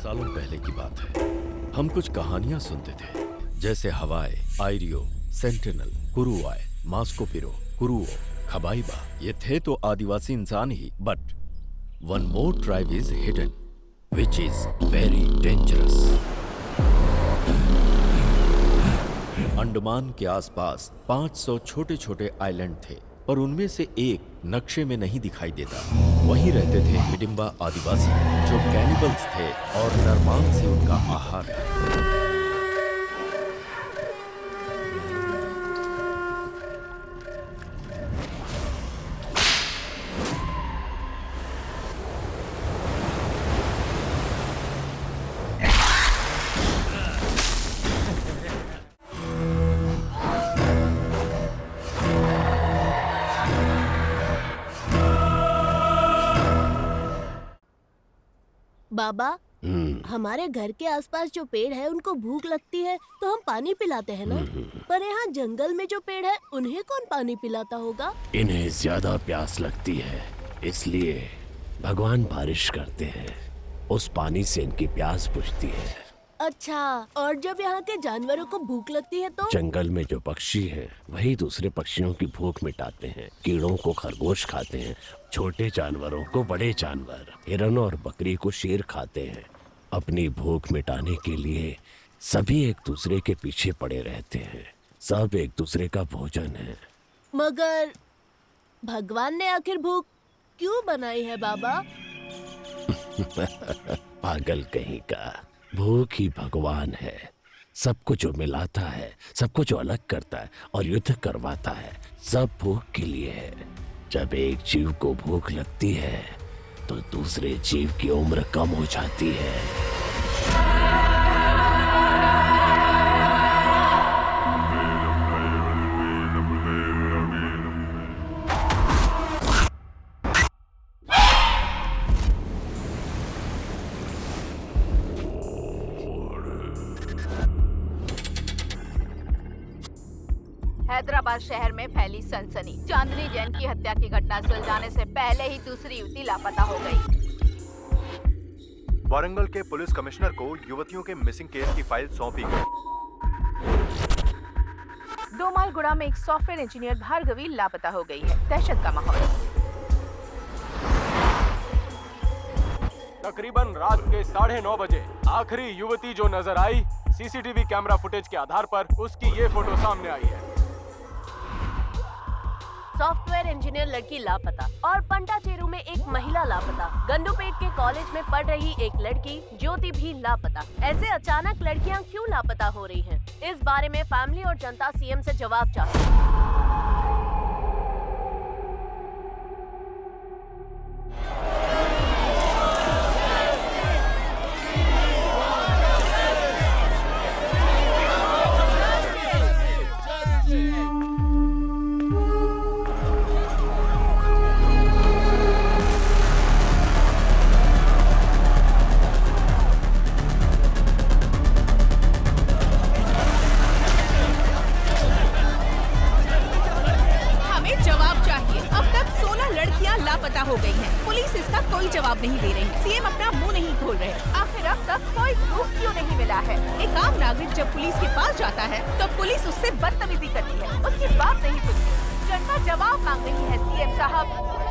सालों पहले की बात है। हम कुछ कहानियां सुनते थे, जैसे हवाई, आइरियो, सेंटिनल, कुरुआय, मास्कोपिरो, कुरुओ, खबाइबा। ये थे तो आदिवासी इंसान ही, but one more tribe is hidden, which is very dangerous. Andaman के आसपास 500 छोटे छोटे आइलैंड थे, पर उनमें से एक नक्शे में नहीं दिखाई देता। वहीं रहते थे हिडिंबा आदिवासी, जो कैनिबल्स थे और नरमांस ही उनका आहार है। बाबा, हमारे घर के आसपास जो पेड़ है उनको भूख लगती है तो हम पानी पिलाते हैं ना। पर यहाँ जंगल में जो पेड़ है उन्हें कौन पानी पिलाता होगा? इन्हें ज्यादा प्यास लगती है, इसलिए भगवान बारिश करते हैं। उस पानी से इनकी प्यास बुझती है। अच्छा, और जब यहाँ के जानवरों को भूख लगती है तो? जंगल में जो पक्षी हैं, वही दूसरे पक्षियों की भूख मिटाते हैं। कीड़ों को खरगोश खाते हैं, छोटे जानवरों को बड़े जानवर, हिरन और बकरी को शेर खाते हैं। अपनी भूख मिटाने के लिए सभी एक दूसरे के पीछे पड़े रहते हैं। सब एक दूसरे का भोजन है। मगर भगवान ने आखिर भूख क्यों बनाई है बाबा? पागल कहीं का, भूख ही भगवान है। सबको जो मिलाता है, सबको जो अलग करता है और युद्ध करवाता है, सब भूख के लिए है। जब एक जीव को भूख लगती है तो दूसरे जीव की उम्र कम हो जाती है। हैदराबाद शहर में फैली सनसनी। चांदनी जैन की हत्या की घटना सुलझाने से पहले ही दूसरी युवती लापता हो गई। वारंगल के पुलिस कमिश्नर को युवतियों के मिसिंग केस की फाइल सौंपी गई। डोमालगुड़ा में एक सॉफ्टवेयर इंजीनियर भार्गवी लापता हो गई है। दहशत का माहौल। तकरीबन रात के 9:30 बजे आखिरी युवती जो नजर आई, सीसीटीवी कैमरा फुटेज के आधार पर उसकी ये फोटो सामने आई है। सॉफ्टवेयर इंजीनियर लड़की लापता और पंटाचेरू में एक महिला लापता। गंडूपेट के कॉलेज में पढ़ रही एक लड़की ज्योति भी लापता। ऐसे अचानक लड़कियां क्यों लापता हो रही हैं? इस बारे में फैमिली और जनता सीएम से जवाब चाहती है। लापता हो गई हैं। पुलिस इसका कोई जवाब नहीं दे रही। सीएम अपना मुंह नहीं खोल रहे। आखिर अब तक कोई प्रूफ क्यों नहीं मिला है? एक आम नागरिक जब पुलिस के पास जाता है तो पुलिस उससे बदतमीजी करती है, उसकी बात नहीं सुनती। जनता जवाब मांग रही है। सीएम साहब,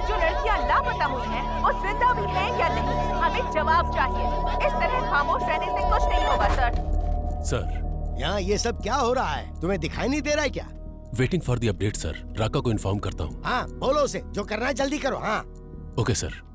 जो लड़कियां लापता हुई हैं, वो जिंदा भी हैं या नहीं? हमें जवाब चाहिए। इस तरह खामोश रहने से कुछ नहीं होगा सर। यहाँ ये सब क्या हो रहा है? तुम्हें दिखाई नहीं दे रहा है क्या? Waiting for the update sir. Raka को इन्फॉर्म करता हूँ। हाँ, बोलो उसे जो करना है जल्दी करो। हाँ ओके सर।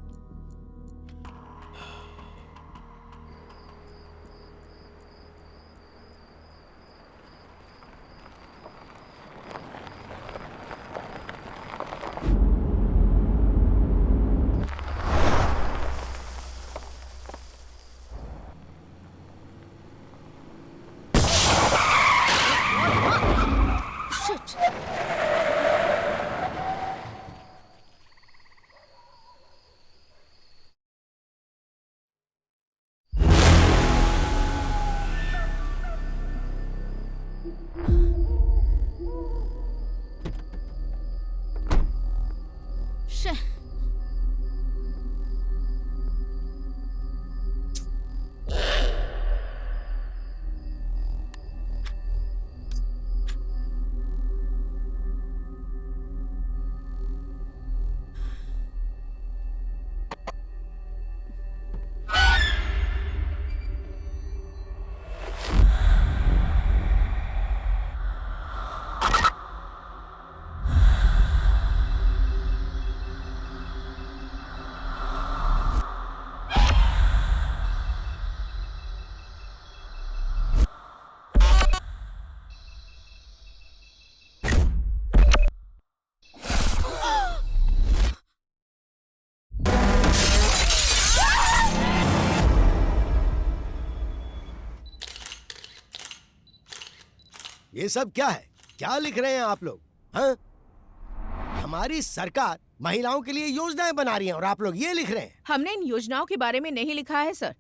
ये सब क्या है? क्या लिख रहे हैं आप लोग? हाँ? हमारी सरकार महिलाओं के लिए योजनाएं बना रही है और आप लोग ये लिख रहे हैं? हमने इन योजनाओं के बारे में नहीं लिखा है सर,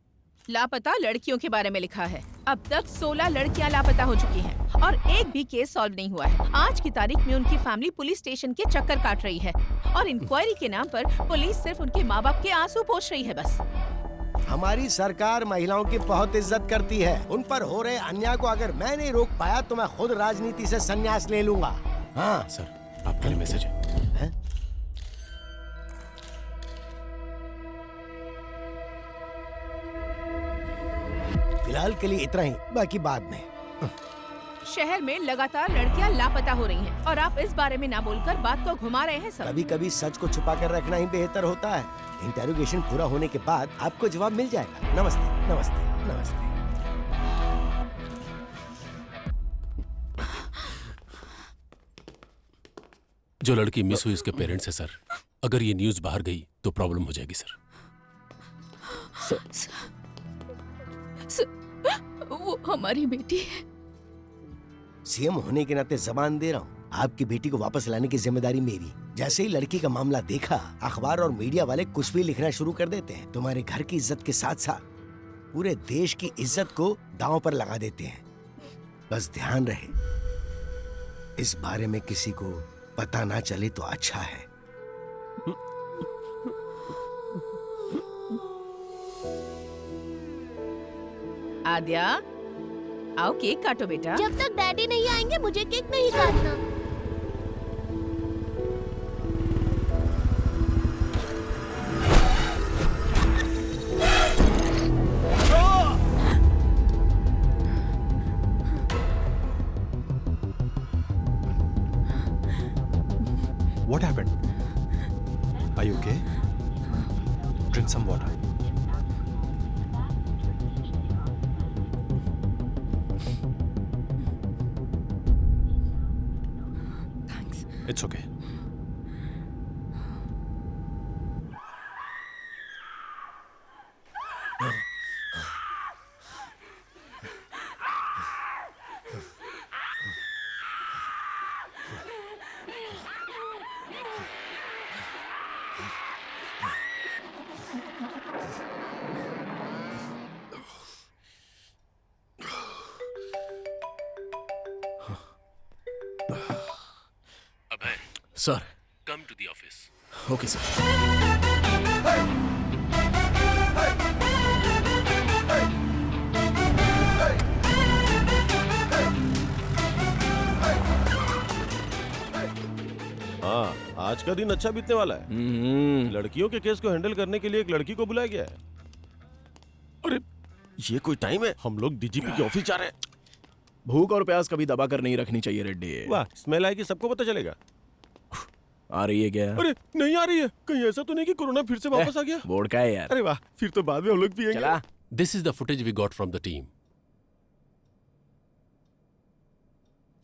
लापता लड़कियों के बारे में लिखा है। अब तक 16 लड़कियां लापता हो चुकी हैं और एक भी केस सॉल्व नहीं हुआ है। आज की तारीख में उनकी फैमिली पुलिस स्टेशन के चक्कर काट रही है और इंक्वायरी के नाम पर पुलिस सिर्फ उनके माँ बाप के आंसू पोंछ रही है बस। हमारी सरकार महिलाओं की बहुत इज्जत करती है। उन पर हो रहे अन्याय को अगर मैं नहीं रोक पाया तो मैं खुद राजनीति से संन्यास ले लूंगा। हाँ सर, आपके लिए मैसेज है। फिलहाल के लिए इतना ही, बाकी बाद में। शहर में लगातार लड़कियां लापता हो रही हैं और आप इस बारे में ना बोलकर बात को घुमा रहे हैं सर। कभी कभी सच को छुपा कर रखना ही बेहतर होता है। इंटेरोगेशन पूरा होने के बाद आपको जवाब मिल जाएगा। नमस्ते नमस्ते नमस्ते। जो लड़की मिस हुई उसके पेरेंट्स है सर। अगर ये न्यूज़ बाहर गई तो प्रॉब्लम हो जाएगी सर। वो हमारी बेटी है। सीएम होने के नाते जबान दे रहा हूँ, आपकी बेटी को वापस लाने की जिम्मेदारी मेरी। जैसे ही लड़की का मामला देखा, अखबार और मीडिया वाले कुछ भी लिखना शुरू कर देते हैं। तुम्हारे घर की इज्जत के साथ साथ पूरे देश की इज्जत को दांव पर लगा देते हैं। बस ध्यान रहे, इस बारे में किसी को पता ना चले तो अच्छा है। आद्या, आओ केक काटो बेटा। जब तक डैडी नहीं आएंगे मुझे केक नहीं काटना। What happened? Are you okay? Drink some water. Thanks. It's okay. Sir, come to the office. Okay sir. हाँ, आज का दिन अच्छा बीतने वाला है। लड़कियों के केस को हैंडल करने के लिए एक लड़की को बुलाया गया है। अरे ये कोई टाइम है? हम लोग डीजीपी के ऑफिस जा रहे हैं। भूख और प्यास कभी दबा कर नहीं रखनी चाहिए रेड्डी। वाह, स्मेल आएगी, सबको पता चलेगा। आ रही है क्या? अरे नहीं आ रही है। कहीं ऐसा तो नहीं कि कोरोना फिर से वापस आ गया? बोर्ड का है यार। अरे वाह, फिर तो बाद में हम लोग पिएंगे। चला। This is the footage we got from the team.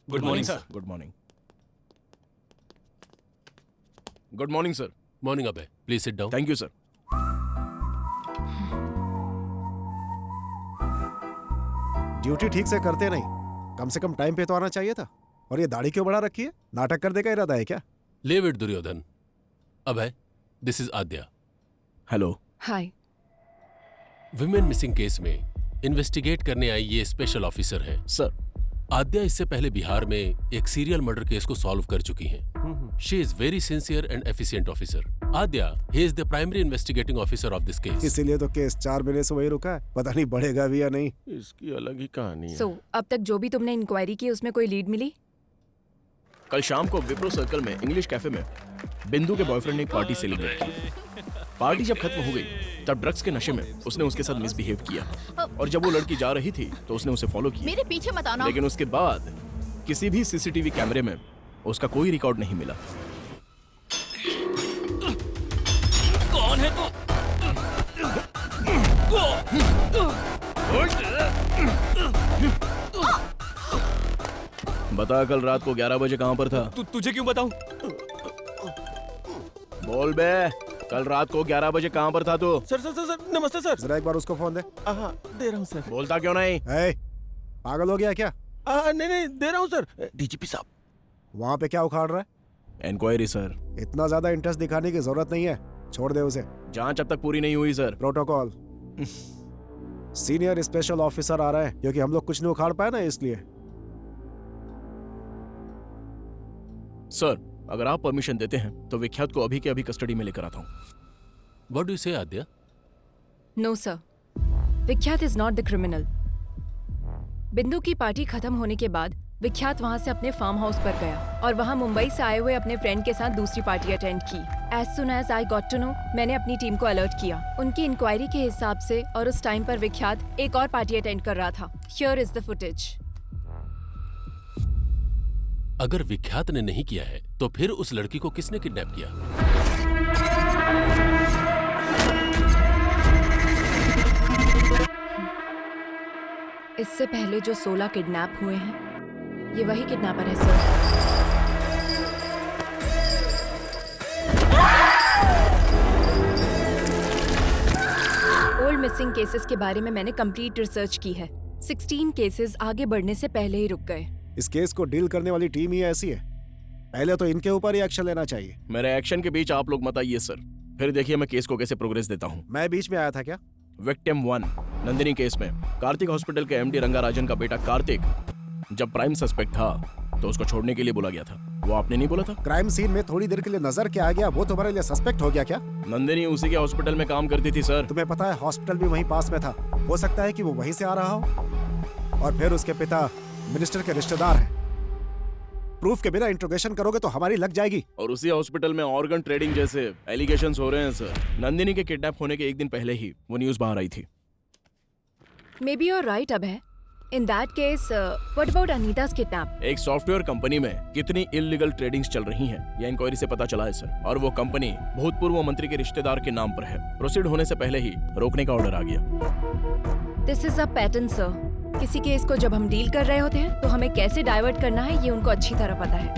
Good morning sir. Good morning. Good morning sir. Morning अबे, please sit down. Thank you sir. Duty ठीक से करते नहीं, कम से कम टाइम पे तो आना चाहिए था। और ये दाढ़ी क्यों बढ़ा रखी है? नाटक करने का इरादा है क्या? Leave it Duryodhan. अबे, this is Aadya. Hello. Hi. Women missing case में इन्वेस्टिगेट करने आई ये स्पेशल ऑफिसर हैं। सर, आद्या इससे पहले बिहार में एक सीरियल मर्डर केस को सॉल्व कर चुकी हैं। She is very sincere and efficient officer. Aadya, he is the primary investigating officer of this case. इसीलिए तो केस 4 महीने से वही रुका है। पता नहीं बढ़ेगा भी या नहीं। इसकी अलग ही कहानी है। So, अब तक जो भी तुमने इंक्वायरी की उसमें कोई लीड मिली? कल शाम को विप्रो सर्कल में इंग्लिश कैफे में बिंदु के बॉयफ्रेंड ने एक पार्टी सेलिब्रेट की। पार्टी जब खत्म हो गई तब ड्रग्स के नशे में उसने उसके साथ मिसबिहेव किया और जब वो लड़की जा रही थी तो उसने उसे फॉलो किया। मेरे पीछे मत आना। लेकिन उसके बाद किसी भी सीसीटीवी कैमरे में उसका कोई रिकॉर्ड नहीं मिला। कौन है तू? बता, कल रात को 11 बजे कहाँ पर था? तुझे क्यों बताऊं? बोल बे, कल रात को 11 बजे कहाँ पर था तू? सर सर सर सर, नमस्ते सर। जरा एक बार उसको फोन दे। हाँ, दे रहा हूँ सर। बोलता क्यों नहीं? पागल हो गया क्या? नहीं दे रहा हूँ सर। डीजीपी साहब। वहाँ पे क्या उखाड़ रहा है? Inquiry sir. इतना ज्यादा इंटरेस्ट दिखाने की जरूरत नहीं है, छोड़ दे उसे। जांच अब तक पूरी नहीं हुई sir. Protocol. Senior special officer आ रहा है, क्योंकि हम लोग कुछ नहीं उखाड़ पाए ना, इसलिए। सर अगर आप परमिशन देते हैं तो विख्यात को अभी के अभी कस्टडी में लेकर आता हूँ। व्हाट डू यू से आद्या? नो सर, विख्यात इज नॉट द क्रिमिनल। बिंदु की पार्टी खत्म होने के बाद विख्यात वहां से अपने फार्म हाउस पर गया और वहां मुंबई से आए हुए अपने फ्रेंड के साथ दूसरी पार्टी अटेंड की। As soon as I got to know, मैंने अपनी टीम को अलर्ट किया। उनकी इंक्वायरी के हिसाब से और उस टाइम पर विख्यात एक और पार्टी अटेंड कर रहा था। Here is the footage. अगर विख्यात ने नहीं किया है तो फिर उस लड़की को किसने किडनैप किया? इससे पहले जो 16 किडनैप हुए हैं, ये वही किडनैपर है सर। ओल्ड मिसिंग केसेस के बारे में मैंने कंप्लीट रिसर्च की है। 16 केसेस आगे बढ़ने से पहले ही रुक गए। इस केस को डील करने वाली टीम ही ऐसी है, पहले तो इनके ऊपर ही एक्शन लेना चाहिए। मेरे एक्शन के बीच आप लोग मत आइए सर, फिर देखिए मैं केस को कैसे प्रोग्रेस देता हूँ। मैं बीच में आया था क्या? विक्टिम 1 नंदिनी केस में कार्तिक हॉस्पिटल के एमडी रंगाराजन का बेटा कार्तिक जब प्राइम सस्पेक्ट था तो उसको छोड़ने के लिए बोला गया था। वो आपने नहीं बोला था? क्राइम सीन में थोड़ी देर के लिए नजर क्या आ गया, वो तुम्हारे लिए सस्पेक्ट हो गया क्या? नंदिनी उसी के हॉस्पिटल में काम करती थी सर। तुम्हें पता है हॉस्पिटल भी वहीं पास में था, हो सकता है कि वो वहीं से आ रहा हो। और फिर उसके पिता मिनिस्टर के रिश्तेदार हैं। प्रूफ के बिना इंट्रोगेशन करोगे तो हमारी लग जाएगी। और उसी हॉस्पिटल में ऑर्गन ट्रेडिंग जैसे एलिगेशंस हो रहे हैं सर। नंदिनी के किडनैप होने के एक दिन पहले ही वो न्यूज बाहर आई थी। Maybe you are right Abhay. In that case, what about Anita's kidnap? एक सॉफ्टवेयर कंपनी में कितनी इल्लीगल ट्रेडिंग्स चल रही हैं, यह इंक्वायरी से पता चला है सर। और वो कंपनी भूतपूर्व मंत्री के रिश्तेदार के नाम पर है। प्रोसीड होने से पहले ही रोकने का ऑर्डर आ गया। This is a pattern, sir. किसी केस को जब हम डील कर रहे होते हैं तो हमें कैसे डाइवर्ट करना है ये उनको अच्छी तरह पता है।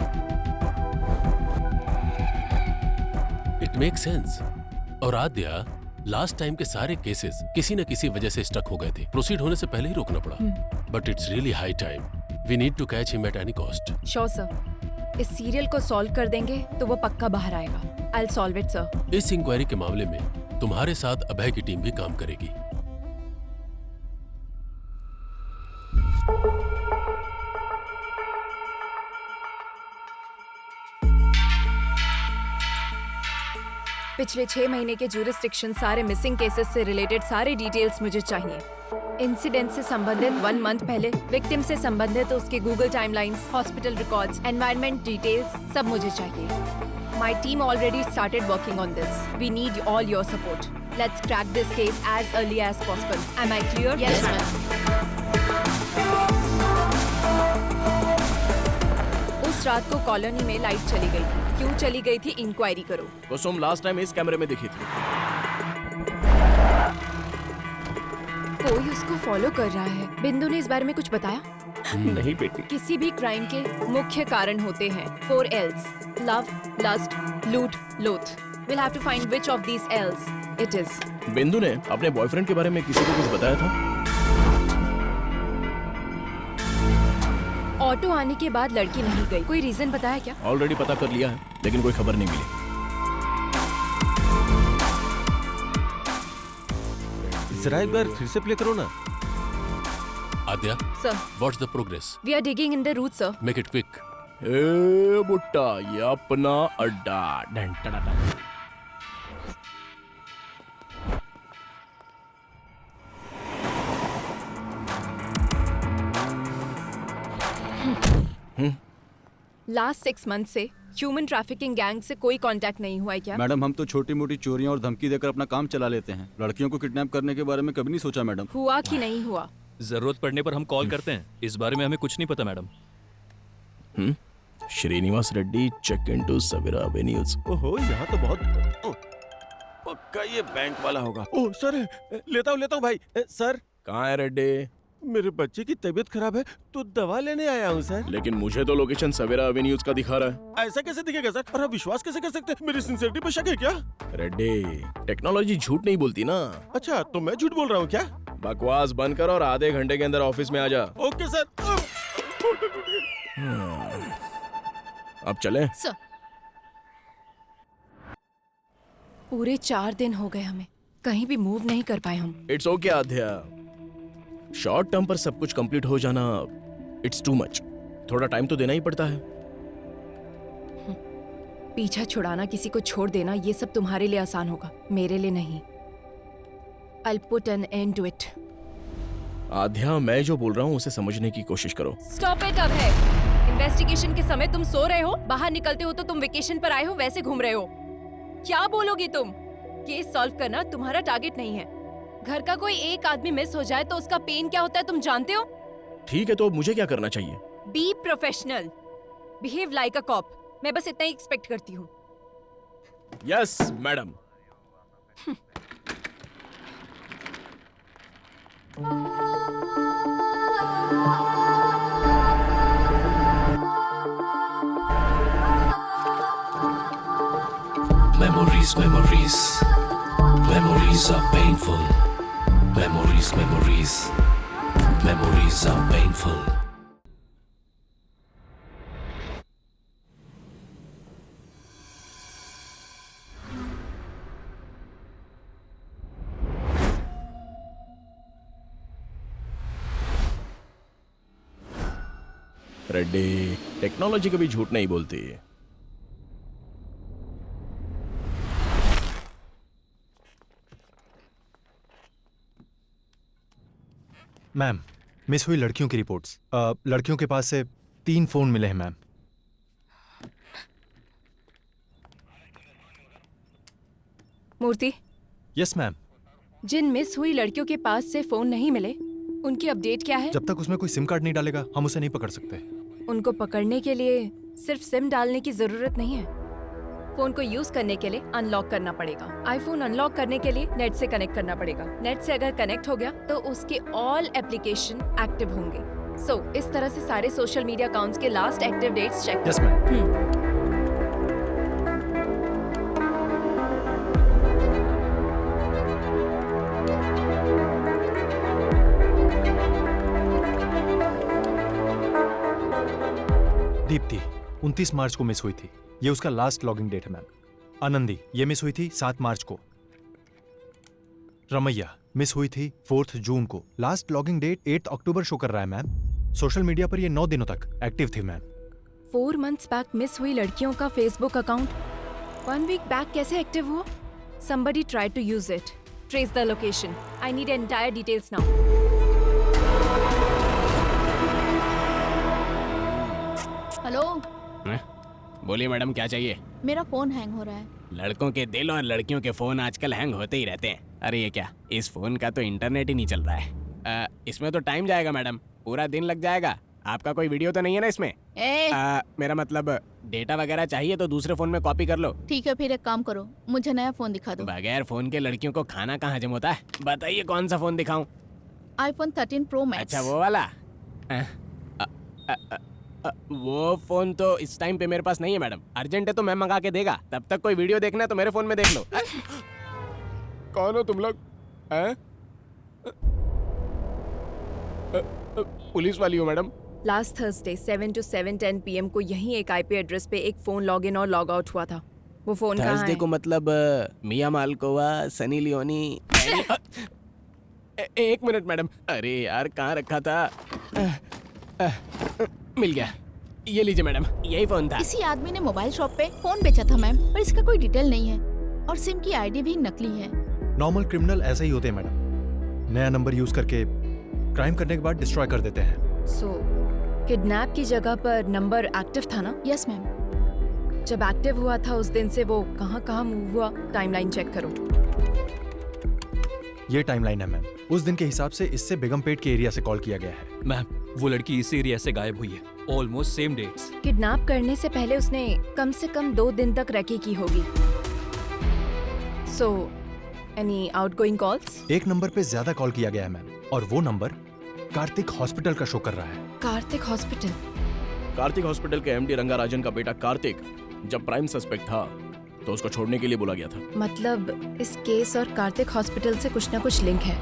It makes sense. और आद्या, लास्ट टाइम के सारे केसेस किसी न किसी वजह से स्टक हो गए थे। प्रोसीड होने से पहले ही रोकना पड़ा। But it's really high time. We need to catch him at any cost. Sure sir. इस सीरियल को सॉल्व कर देंगे तो वो पक्का बाहर आएगा। I will solve it sir. इस इंक्वायरी के मामले में तुम्हारे साथ अभय की टीम भी काम करेगी। पिछले 6 महीने के ज्यूरिसडिक्शन, सारे मिसिंग केसेस से रिलेटेड सारे डिटेल्स मुझे चाहिए। इंसिडेंट से संबंधित 1 मंथ पहले, विक्टिम से संबंधित उसके Google timelines, hospital records, environment details सब मुझे चाहिए। My team already started working on this. We need all your support. Let's crack this case as early as possible. Am I clear? Yes ma'am. उस रात को colony में light चली गई थी। क्यों चली गई थी, इंक्वायरी करो। कुसुम लास्ट टाइम इस कैमरे में दिखी थी। कोई उसको फॉलो कर रहा है। बिंदु ने इस बारे में कुछ बताया? नहीं बेटी। किसी भी क्राइम के मुख्य कारण होते हैं 4 L's: लव, लस्ट, लूट, लोथ। We'll have to find which of these L's it is. बिंदु ने अपने बॉयफ्रेंड के बारे में किसी को कुछ बताया था? ऑटो आने के बाद लड़की नहीं गई। कोई रीजन बताया क्या? ऑलरेडी पता कर लिया है, लेकिन कोई खबर नहीं मिली। जरा एक बार फिर से प्ले करो ना। Aadya, sir, what's the progress? We are digging in the root sir. Make it quick. ए बुट्टा, ये अपना अड्डा। डन टडा डन। लास्ट 6 मंथ से ह्यूमन ट्रैफिकिंग गैंग से कोई कांटेक्ट नहीं हुआ है क्या? मैडम, हम तो छोटी मोटी चोरियां और धमकी देकर अपना काम चला लेते हैं। लड़कियों को किडनैप करने के बारे में कभी नहीं सोचा मैडम। हुआ कि नहीं हुआ? जरूरत पड़ने पर हम कॉल करते हैं। इस बारे में हमें कुछ नहीं पता madam. Srinivas Reddy, check into Savera avenues. ओहो, यहाँ तो बहुत पक्का ये बैंक वाला होगा। ओह सर, लेता हूँ भाई। सर, कहाँ है रेड्डी? मेरे बच्चे की तबीयत खराब है तो दवा लेने आया हूँ सर। लेकिन मुझे तो लोकेशन सवेरा एवेन्यूज का दिखा रहा है। ऐसा कैसे दिखेगा सर? और आप विश्वास कैसे कर सकते हैं? मेरी सिंसियरिटी पर शक है क्या? रेड्डी, टेक्नोलॉजी झूठ नहीं बोलती ना। अच्छा, तो मैं झूठ बोल रहा हूँ क्या? बकवास बंद कर और आधे घंटे के अंदर ऑफिस में आ जा। Okay sir. अब चलें? सर, पूरे 4 दिन हो गए हमें, कहीं भी मूव नहीं कर पाए हम। It's okay Aadhya, short term पर सब कुछ कंप्लीट हो जाना इट्स टू मच। थोड़ा टाइम तो देना ही पड़ता है। पीछा छुड़ाना, किसी को छोड़ देना, ये सब तुम्हारे लिए आसान होगा, मेरे लिए नहीं। I'll put an end to it. आध्या, मैं जो बोल रहा हूँ उसे समझने की कोशिश करो। Stop it अब है। इन्वेस्टिगेशन के समय तुम सो रहे हो, बाहर निकलते हो तो तुम वेकेशन पर आए हो वैसे घूम रहे हो। क्या बोलोगी तुम? केस सॉल्व करना तुम्हारा टारगेट नहीं है। घर का कोई एक आदमी मिस हो जाए तो उसका पेन क्या होता है तुम जानते हो? ठीक है, तो मुझे क्या करना चाहिए? Be professional, behave like a cop. मैं बस इतना ही एक्सपेक्ट करती हूँ। Yes madam. Memories, memories, memories are painful. Memories, memories, memories are painful. Reddy, technology कभी झूठ नहीं बोलती। मैम, मिस हुई लड़कियों की रिपोर्ट्स। लड़कियों के पास से 3 फोन मिले हैं मैम। मूर्ति। Yes ma'am. जिन मिस हुई लड़कियों के पास से फोन नहीं मिले, उनकी अपडेट क्या है? जब तक उसमें कोई सिम कार्ड नहीं डालेगा हम उसे नहीं पकड़ सकते। उनको पकड़ने के लिए सिर्फ सिम डालने की जरूरत नहीं है। फोन को यूज करने के लिए अनलॉक करना पड़ेगा। आईफोन अनलॉक करने के लिए नेट से कनेक्ट करना पड़ेगा। नेट से अगर कनेक्ट हो गया तो उसके ऑल एप्लीकेशन एक्टिव होंगे। इस तरह से सारे सोशल मीडिया अकाउंट्स के last active dates check. Yes ma'am. Deepti 29 March को मिस हुई थी, ये उसका लास्ट लॉगिंग डेट है मैम। आनंदी, ये मिस हुई थी 7 मार्च को। रमैया मिस हुई थी 4 जून को। लास्ट लॉगिंग डेट 8 अक्टूबर शो कर रहा है मैम। सोशल मीडिया पर ये 9 दिनों तक एक्टिव थी मैम। 4 months बैक मिस हुई लड़कियों का फेसबुक अकाउंट 1 week बैक कैसे एक्टिव हुआ? Somebody tried to use it. Trace the location. I need entire details now. Hello. बोलिए मैडम, क्या चाहिए? मेरा फोन हैंग हो रहा है। लड़कों के दिल और लड़कियों के फोन आजकल हैंग होते ही रहते हैं। अरे ये क्या, इस फोन का तो इंटरनेट ही नहीं चल रहा है। इसमें तो टाइम जाएगा मैडम, पूरा दिन लग जाएगा। आपका कोई वीडियो तो नहीं है ना इसमें? मेरा मतलब डेटा वगैरह चाहिए तो दूसरे फोन में कॉपी कर लो। ठीक है, फिर एक काम करो, मुझे नया फोन दिखा दो। बगैर फोन के लड़कियों को खाना कहाँ हजम होता है? बताइए कौन सा फोन दिखाऊं? iPhone 13 Pro Max। अच्छा वो वाला? वो फोन तो इस टाइम पे मेरे पास नहीं है मैडम। अर्जेंट है तो मैं मंगा के देगा। तब तक कोई वीडियो देखना है तो मेरे फोन में देख लो। कौन हो तुम लोग? पुलिस वाली हो madam? Last Thursday 7 to 7:10 PM को यही एक IP एड्रेस पे एक फोन लॉग इन और लॉग आउट हुआ था। वो फोन कहाँ है? थर्सडे को मतलब मिया मालकोवा, सनी लियोनी। एक मिनट मैडम, अरे यार कहाँ रखा था? मिल गया, ये लीजिए मैडम, यही फोन था। इसी आदमी ने मोबाइल शॉप पे फोन बेचा था मैम, पर इसका कोई डिटेल नहीं है और सिम की आईडी भी नकली है। नॉर्मल क्रिमिनल ऐसे ही होते हैं मैडम, नया नंबर यूज करके क्राइम करने के बाद डिस्ट्रॉय कर देते हैं। किडनैप की जगह पर नंबर एक्टिव था ना? Yes ma'am. जब एक्टिव हुआ था उस दिन से वो कहाँ मूव हुआ, टाइमलाइन चेक करो। ये टाइमलाइन है मैम, उस दिन के हिसाब से इससे बेगमपेट के एरिया से कॉल किया गया है। मैम, वो लड़की इस एरिया से गायब हुई है, ऑलमोस्ट सेम डेट्स। किडनैप करने से पहले उसने कम से कम 2 दिन तक रैकी की होगी। Any outgoing calls? एक नंबर पे ज्यादा कॉल किया गया है मैम, और वो नंबर कार्तिक हॉस्पिटल का शो कर रहा है। कार्तिक हॉस्पिटल? कार्तिक हॉस्पिटल के MD रंगाराजन का बेटा कार्तिक जब प्राइम सस्पेक्ट था तो उसको छोड़ने के लिए बोला गया था। मतलब इस केस और कार्तिक हॉस्पिटल से कुछ ना कुछ लिंक है।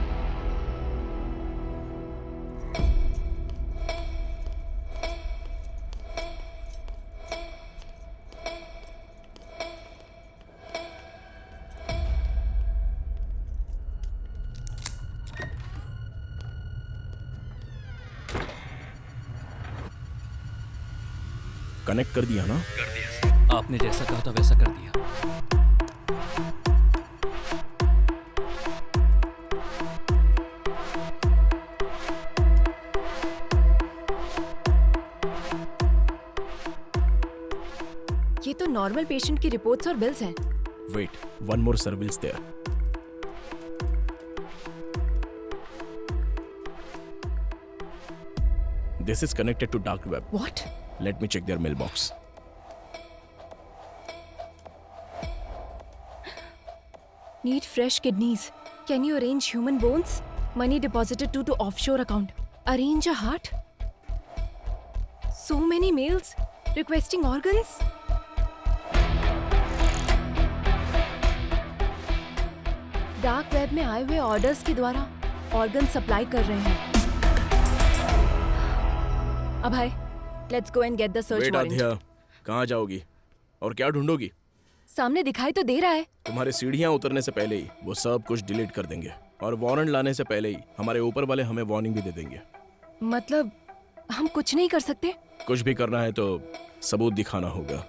कनेक्ट कर दिया ना? कर दिया। आपने जैसा कहा था वैसा कर दिया। ये तो नॉर्मल पेशेंट की रिपोर्ट्स और बिल्स हैं। Wait, one more surveillance there. This is connected to dark web. What? Let me check their mailbox. Need fresh kidneys. Can you arrange human bones? Money deposited to offshore account. Arrange a heart? So many mails requesting organs. Dark web में आए हुए orders के द्वारा organ supply कर रहे हैं। Abhay, let's go and get the search warrant. Aadhya, कहाँ जाओगी और क्या ढूंढोगी? सामने दिखाई तो दे रहा है। तुम्हारे सीढ़ियाँ उतरने से पहले ही वो सब कुछ डिलीट कर देंगे और वारंट लाने से पहले ही हमारे ऊपर वाले हमें वार्निंग भी दे देंगे। मतलब हम कुछ नहीं कर सकते? कुछ भी करना है तो सबूत दिखाना होगा।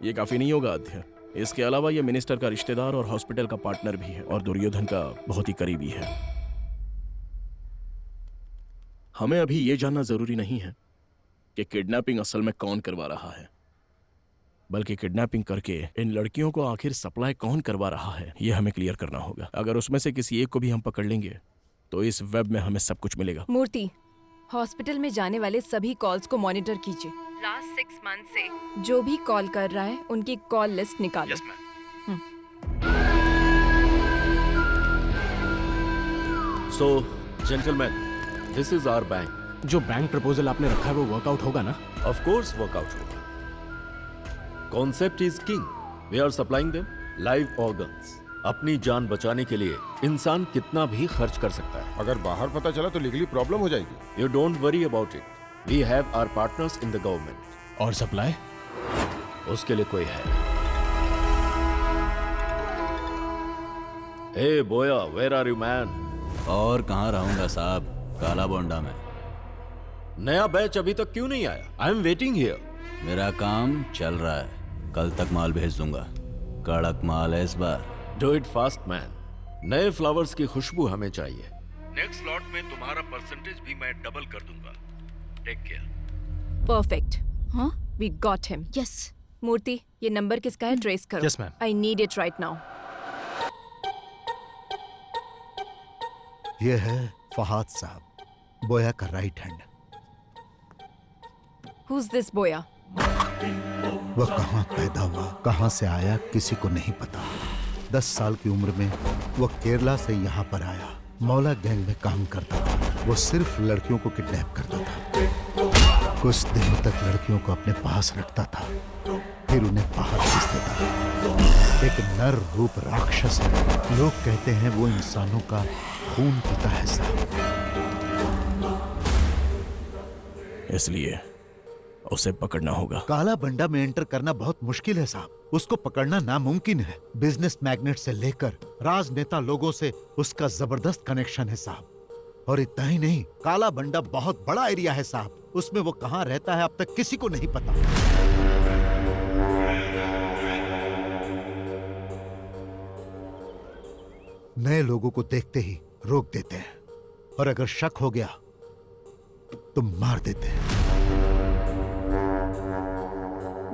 ये काफी नहीं होगा आध्या। इसके अलावा ये मिनिस्टर का रिश्तेदार और हॉस्पिटल का पार्टनर भी है और दुर्योधन का बहुत ही करीबी है। हमें अभी ये जानना जरूरी नहीं है कि किडनैपिंग असल में कौन करवा रहा है, बल्कि किडनैपिंग करके इन लड़कियों को आखिर सप्लाई कौन करवा रहा है ये हमें क्लियर करना होगा। अगर उसमें से किसी एक को भी हम पकड़ लेंगे तो इस वेब में हमें सब कुछ मिलेगा। मूर्ति, हॉस्पिटल में जाने वाले सभी कॉल्स को मॉनिटर कीजिए। लास्ट 6 मंथ से जो भी कॉल कर रहा है उनकी कॉल लिस्ट निकालो। Yes, ma'am. So, gentlemen, this is our bank. जो बैंक प्रपोजल आपने रखा है वो वर्कआउट होगा ना? Of course, workout होगा. Concept is king. We are supplying them live organs. अपनी जान बचाने के लिए इंसान कितना भी खर्च कर सकता है। अगर बाहर पता चला तो लीगली प्रॉब्लम हो जाएगी। You don't worry about it. We have our partners in the government. और सप्लाई? उसके लिए कोई है। Hey boya, where are you man? और कहाँ रहूंगा साहब, काला बोंडा में। नया बैच अभी तक क्यों नहीं आया? I am waiting here. मेरा काम चल रहा है, कल तक माल भेज दूंगा। कड़क माल है इस बार। Do it fast man. नए फ्लावर्स की खुशबू हमें चाहिए। नेक्स्ट लॉट में तुम्हारा परसेंटेज भी मैं डबल कर दूंगा। Take care. परफेक्ट। हाँ? We got him. Yes. Murthy, ये नंबर किसका है? ट्रेस करो। Yes, ma'am. I need it right now. ये है फहाद साहब, बोया का राइट हैंड। Who's this बोया? वह कहाँ पैदा हुआ, कहाँ से आया, किसी को नहीं पता। 10 साल की उम्र में वह केरला से यहाँ पर आया। मौला गैंग में काम करता था। वो सिर्फ लड़कियों को किडनैप करता था। कुछ दिनों तक लड़कियों को अपने पास रखता था, फिर उन्हें बाहर भेज देता था। एक नर रूप राक्षस है। लोग कहते हैं वो इंसानों का खून पीता है साहब। इसलिए उसे पकड़ना होगा। काला बंडा में एंटर करना बहुत मुश्किल है साहब। उसको पकड़ना नामुमकिन है। बिजनेस मैग्नेट से लेकर राजनेता लोगों से उसका जबरदस्त कनेक्शन है साहब। और इतना ही नहीं, काला बंडा बहुत बड़ा एरिया है साहब। उसमें वो कहाँ रहता है अब तक किसी को नहीं पता। नए लोगों को देखते ही रोक देते हैं और अगर शक हो गया तो मार देते हैं।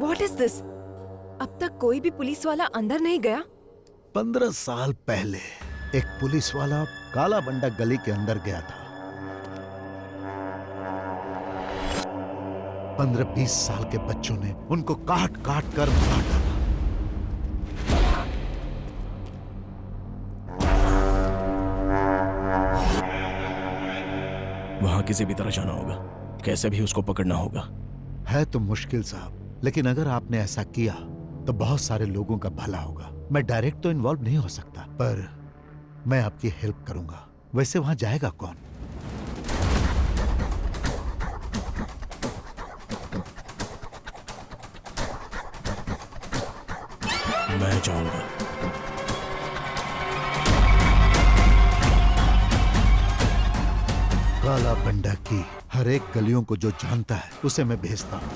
What is this? अब तक कोई भी पुलिस वाला अंदर नहीं गया? 15 साल पहले एक पुलिस वाला काला बंडा गली के अंदर गया था। 15-20 साल के बच्चों ने उनको काट काट कर मार डाला। वहां किसी भी तरह जाना होगा, कैसे भी उसको पकड़ना होगा। है तो मुश्किल साहब, लेकिन अगर आपने ऐसा किया तो बहुत सारे लोगों का भला होगा। मैं डायरेक्ट तो इन्वॉल्व नहीं हो सकता, पर मैं आपकी हेल्प करूंगा। वैसे वहां जाएगा कौन? मैं जाऊंगा। काला बंडा की हर एक गलियों को जो जानता है उसे मैं भेजता हूं।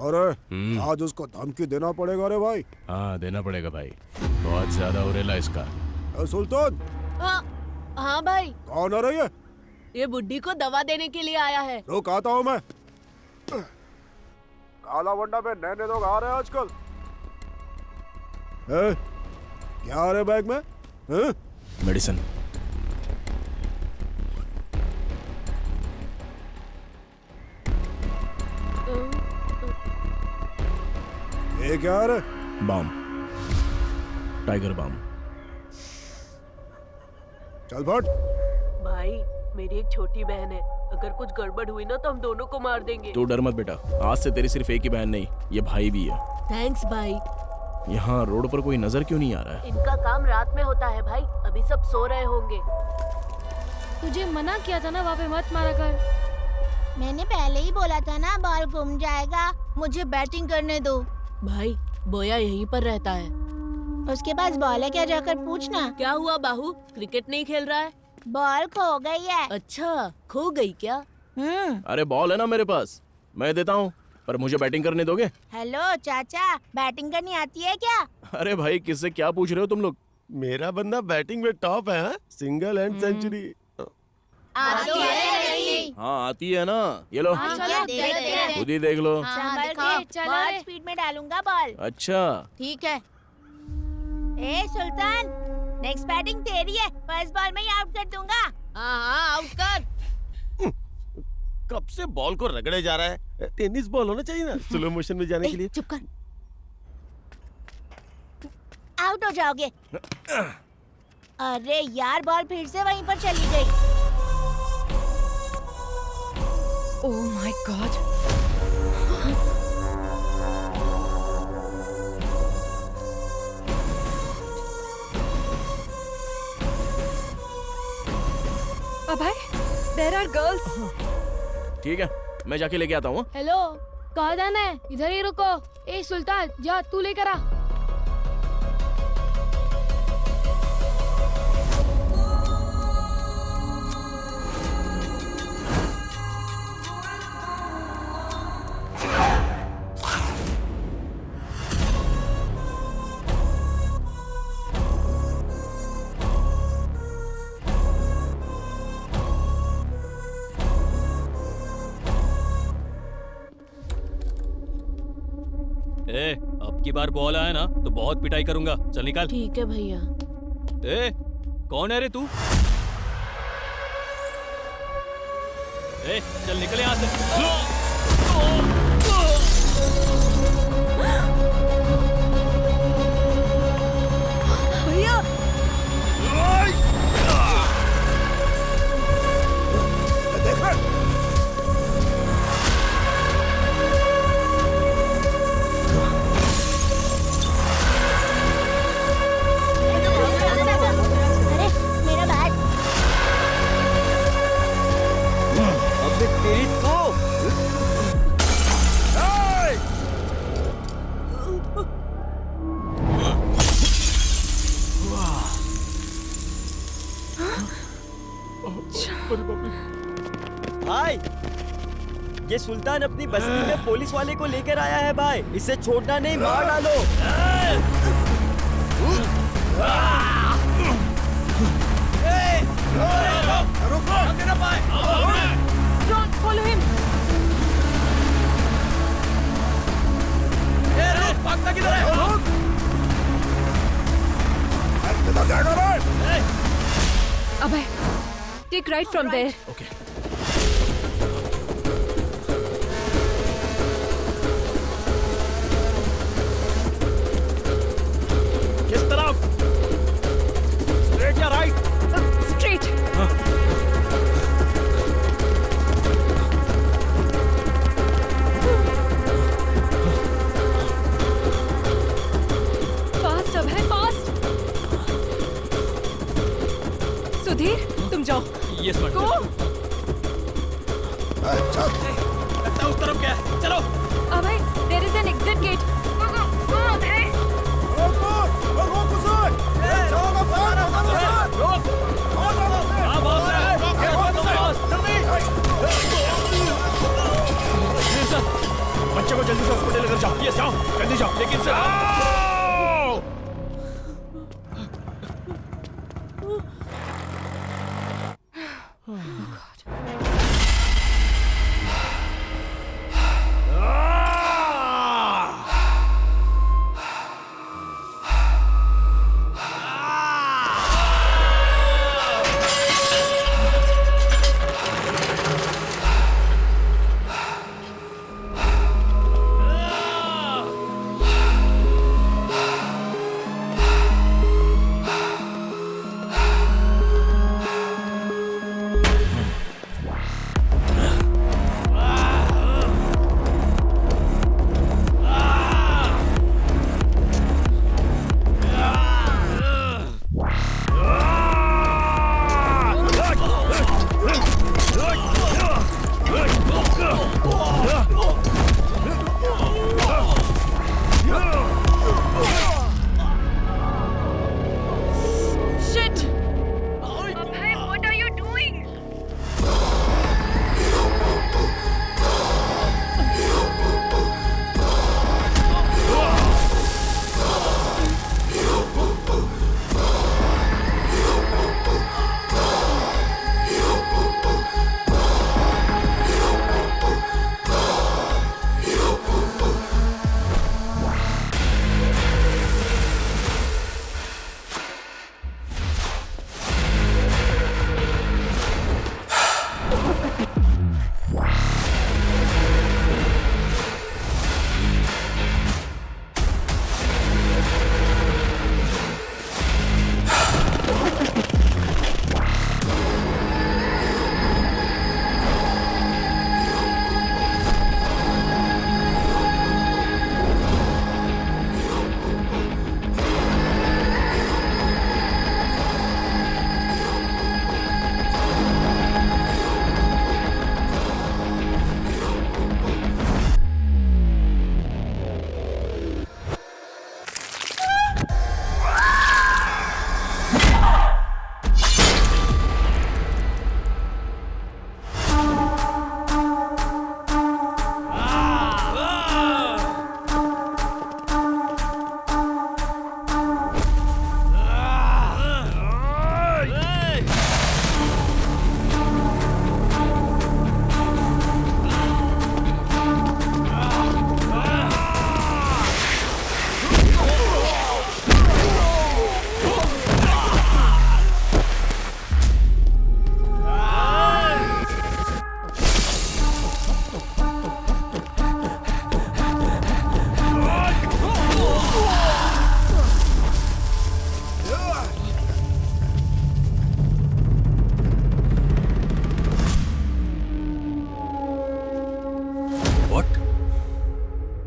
अरे आज उसको धमकी देना पड़ेगा रे भाई। हाँ देना पड़ेगा भाई, बहुत ज्यादा हो रेला इसका। सुल्तान। हाँ भाई। कौन आ रही है? ये बुड्ढी को दवा देने के लिए आया है। रुक आता हूँ मैं। काला वंडा में नए लोग आ रहे हैं आजकल। क्या आ रहे बैग में? मेडिसिन। ये क्या आ रहा? Balm, Tiger Balm. चल फट। भाई मेरी एक छोटी बहन है, अगर कुछ गड़बड़ हुई ना तो हम दोनों को मार देंगे। तू डर मत बेटा, आज से तेरी सिर्फ एक ही बहन नहीं, ये भाई भी है। थैंक्स भाई। यहाँ रोड पर कोई नजर क्यों नहीं आ रहा है? इनका काम रात में होता है भाई, अभी सब सो रहे होंगे। तुझे मना किया था ना वहाँ पे मत मारा कर। मैंने पहले ही बोला था ना बॉल घूम जाएगा, मुझे बैटिंग करने दो। भाई बोया यहीं पर रहता है। उसके पास बॉल है क्या, जाकर पूछना। क्या हुआ बाहू, क्रिकेट नहीं खेल रहा है? बॉल खो गई है। अच्छा खो गई क्या? अरे बॉल है ना मेरे पास, मैं देता हूँ, पर मुझे बैटिंग करने दोगे? हेलो चाचा, बैटिंग करनी आती है क्या? अरे भाई किससे क्या पूछ रहे हो तुम लोग? मेरा बंदा बैटिंग में टॉप है, सिंगल एंड सेंचुरी। आती है नहीं? हाँ आती है ना, ये लो खुद ही देख लो। बहुत स्पीड में डालूंगा बॉल। अच्छा ठीक है। ए सुल्तान, नेक्स्ट बैटिंग तेरी है, फर्स्ट बॉल में ही आउट कर दूंगा। हाँ आउट कर। कब से बॉल को रगड़े जा रहा है, टेनिस बॉल होना चाहिए ना स्लो मोशन में जाने के लिए। चुप कर, आउट हो जाओगे। अरे यार बॉल फिर से वहीं पर चली गई। Oh my God. Abhay, there are girls. ठीक है, मैं जाके लेके आता हूँ। हेलो, कहाँ जाना है? इधर ही रुको। ए सुल्तान, जा तू लेकर आ। अब की बार बॉल आया ना तो बहुत पिटाई करूंगा। चल निकाल। ठीक है भैया। ए कौन है रे तू? ए चल निकल यहाँ से। भैया भाई, ये सुल्तान अपनी बस्ती में पुलिस वाले को लेकर आया है भाई, इसे छोड़ना नहीं, मार डालो। Don't follow him. भागता किधर है? अभय, take right from there. Okay. किस तरफ? स्ट्रेट या right? Straight. Fast Abhay, fast. Sudhir तुम जाओ। Yes madam. गो। लगता है उस तरफ क्या है, चलो। अभय, there is an exit gate. बच्चे को जल्दी से हॉस्पिटल लेकर जाओ। यस, जाओ, जल्दी जाओ। लेकिन सर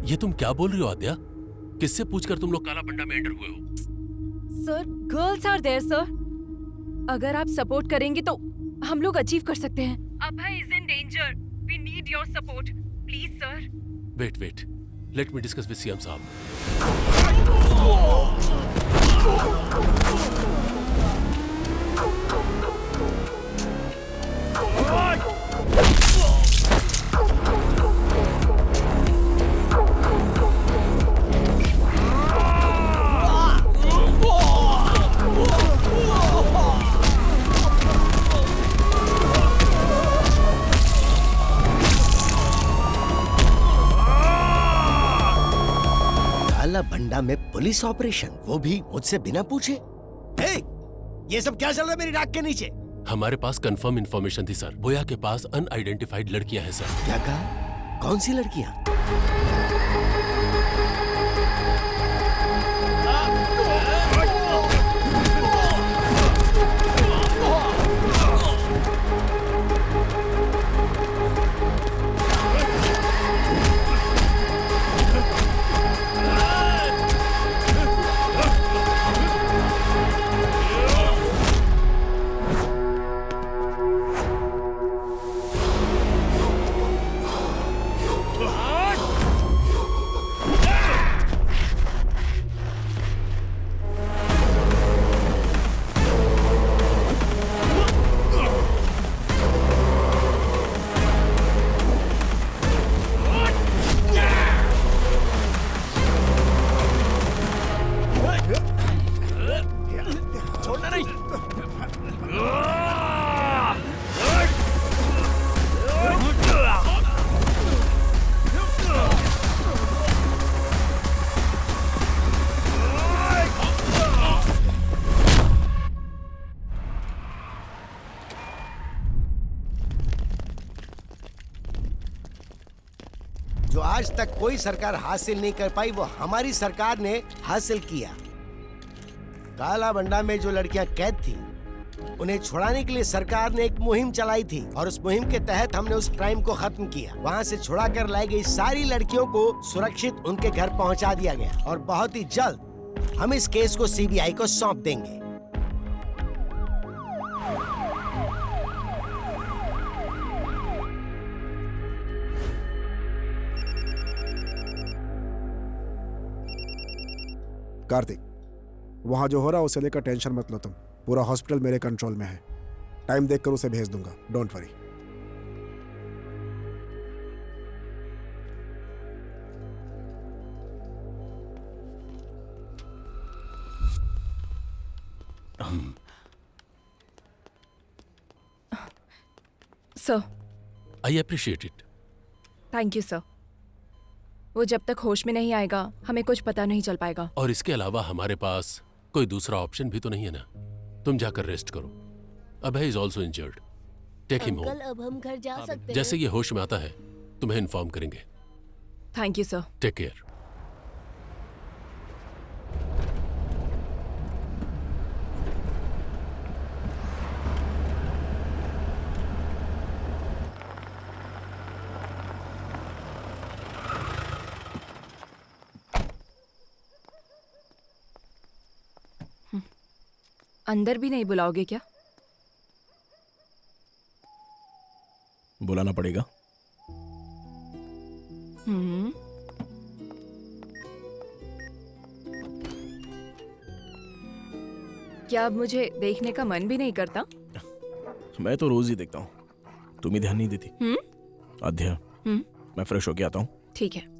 ये तुम क्या बोल रही हो आद्या? किससे पूछकर तुम लोग काला पंडा में एंटर हुए हो? Sir, girls are there sir. अगर आप सपोर्ट करेंगे तो हम लोग अचीव कर सकते हैं। Abhay is in danger. We need your support please sir. Wait, let me discuss with CM साहब। भंडा में पुलिस ऑपरेशन, वो भी मुझसे बिना पूछे। ये सब क्या चल रहा है मेरी नाक के नीचे? हमारे पास कंफर्म इंफॉर्मेशन थी सर। बोया के पास अनआइडेंटिफाइड लड़कियां हैं सर। क्या कहा? कौन सी लड़कियां? जो आज तक कोई सरकार हासिल नहीं कर पाई वो हमारी सरकार ने हासिल किया। काला बंडा में जो लड़कियां कैद थी उन्हें छुड़ाने के लिए सरकार ने एक मुहिम चलाई थी और उस मुहिम के तहत हमने उस क्राइम को खत्म किया। वहाँ से छुड़ा कर लाई गई सारी लड़कियों को सुरक्षित उनके घर पहुँचा दिया गया और बहुत ही जल्द हम इस केस को सीबीआई को सौंप देंगे। कार्तिक, वहां जो हो रहा है उसे लेकर टेंशन मत लो तुम। पूरा हॉस्पिटल मेरे कंट्रोल में है। टाइम देखकर उसे भेज दूंगा, don't worry. Sir, I appreciate it. Thank you sir. वो जब तक होश में नहीं आएगा हमें कुछ पता नहीं चल पाएगा। और इसके अलावा हमारे पास कोई दूसरा ऑप्शन भी तो नहीं है ना। तुम जाकर रेस्ट करो। Abhay is also injured. Take him home. अब हम घर जा सकते हैं। जैसे ये होश में आता है तुम्हें इन्फॉर्म करेंगे। Thank you sir. Take care. अंदर भी नहीं बुलाओगे क्या? बुलाना पड़ेगा। क्या अब मुझे देखने का मन भी नहीं करता? मैं तो रोज ही देखता हूँ, तुम ही ध्यान नहीं देती। आध्या, मैं फ्रेश होके आता हूँ। ठीक है।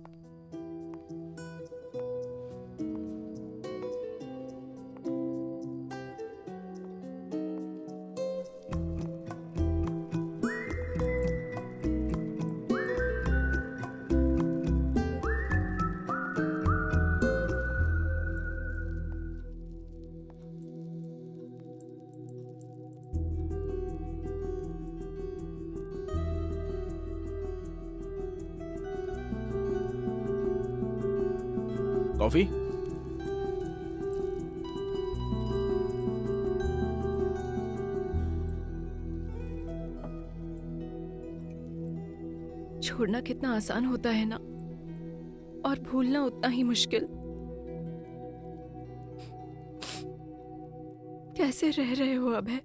कॉफी? छोड़ना कितना आसान होता है ना, और भूलना उतना ही मुश्किल। कैसे रह रहे हो अभय?